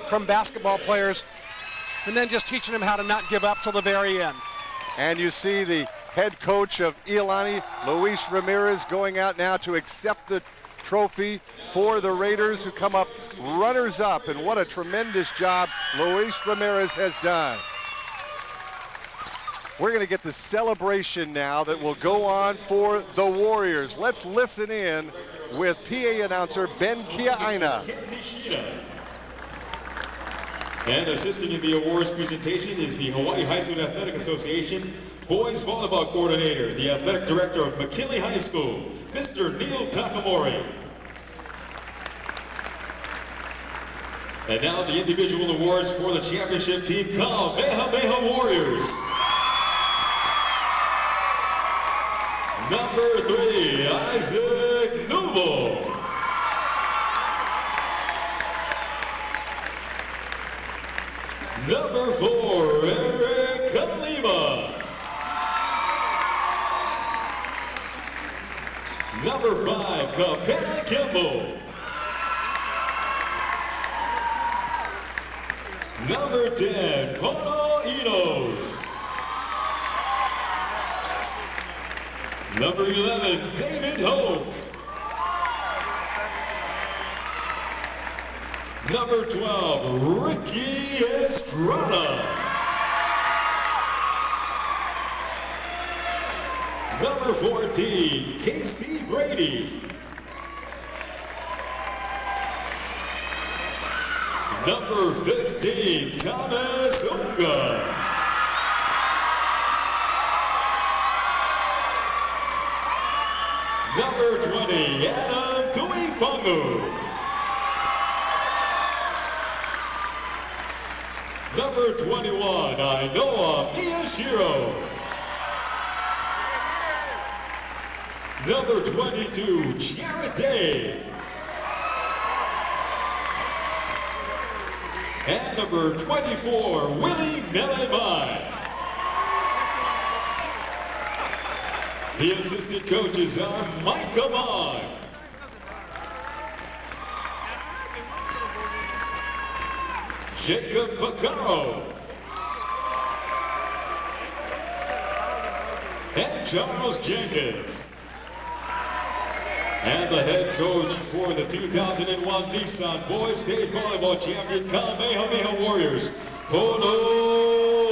[SPEAKER 2] from basketball players, and then just teaching them how to not give up till the very end.
[SPEAKER 1] And you see the head coach of Iolani, Luis Ramirez, going out now to accept the trophy for the Raiders, who come up runners-up. And what a tremendous job Luis Ramirez has done. We're going to get the celebration now that will go on for the Warriors. Let's listen in with PA announcer Ben Kia'aina.
[SPEAKER 6] And assisting in the awards presentation is the Hawaii High School Athletic Association Boys Volleyball Coordinator, the Athletic Director of McKinley High School, Mr. Neil Takamori. And now the individual awards for the championship team, Kamehameha Warriors. Number 3, Isaac Newbill. Number 4, Eric Kalima. Number 5, Kapena Kimball. Number 10, Pono Enos. Number 11, David Hoke. Number 12, Ricky Estrada. Number 14, Casey Brady. Number 15, Thomas Unga. Number 20, Adam Tuifangu. Number 21, Ainoa Miyashiro. Number 22, Jared Day. And number 24, Willie Melemai. The assistant coaches are Mike Amon, Jacob Vaccaro, and Charles Jenkins. And the head coach for the 2001 Nissan Boys State Volleyball Champion Kamehameha Warriors, Ponoma'a.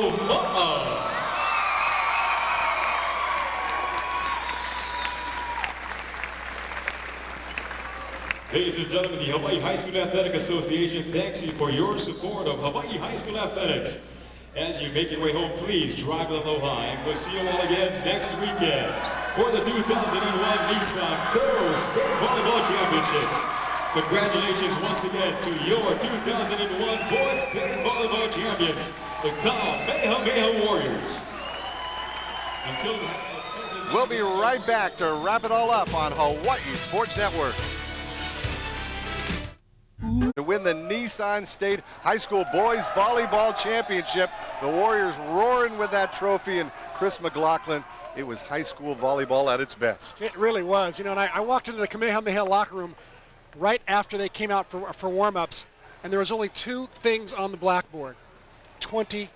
[SPEAKER 6] Ladies and gentlemen, the Hawaii High School Athletic Association thanks you for your support of Hawaii High School Athletics. As you make your way home, please drive aloha, and we'll see you all again next weekend for the 2001 Nissan Girls State Volleyball Championships. Congratulations once again to your 2001 Boys State Volleyball Champions, the Kamehameha Warriors. Until then,
[SPEAKER 1] We'll be right back to wrap it all up on Hawaii Sports Network. To win the Nissan State High School Boys Volleyball Championship, the Warriors roaring with that trophy, and Chris McLaughlin, it was high school volleyball at its best.
[SPEAKER 2] It really was. You know, and I walked into the Kamehameha locker room right after they came out for warm-ups, and there was only 2 things on the blackboard, 20-0.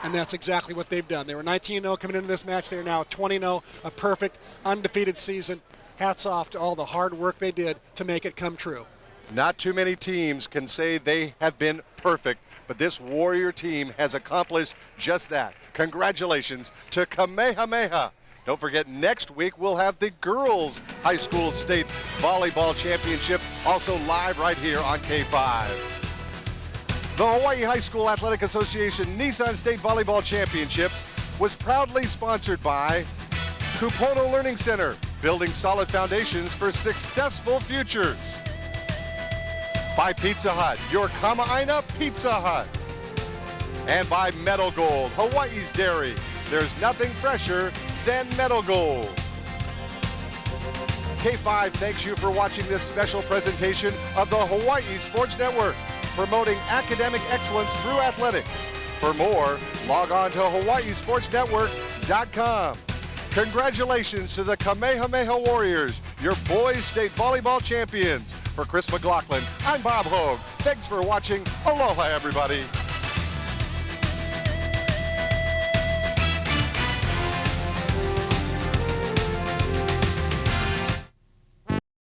[SPEAKER 2] And that's exactly what they've done. They were 19-0 coming into this match. They're now 20-0, a perfect, undefeated season. Hats off to all the hard work they did to make it come true.
[SPEAKER 1] Not too many teams can say they have been perfect, but this Warrior team has accomplished just that. Congratulations to Kamehameha. Don't forget, next week we'll have the Girls High School State Volleyball Championships, also live right here on K5. The Hawaii High School Athletic Association Nissan State Volleyball Championships was proudly sponsored by Kupono Learning Center, building solid foundations for successful futures. By Pizza Hut, your Kamehameha Pizza Hut. And by Metal Gold, Hawaii's dairy. There's nothing fresher than Metal Gold. K5 thanks you for watching this special presentation of the Hawaii Sports Network, promoting academic excellence through athletics. For more, log on to hawaiisportsnetwork.com. Congratulations to the Kamehameha Warriors, your boys state volleyball champions. For Chris McLaughlin, I'm Bob Hogue. Thanks for watching. Aloha, everybody.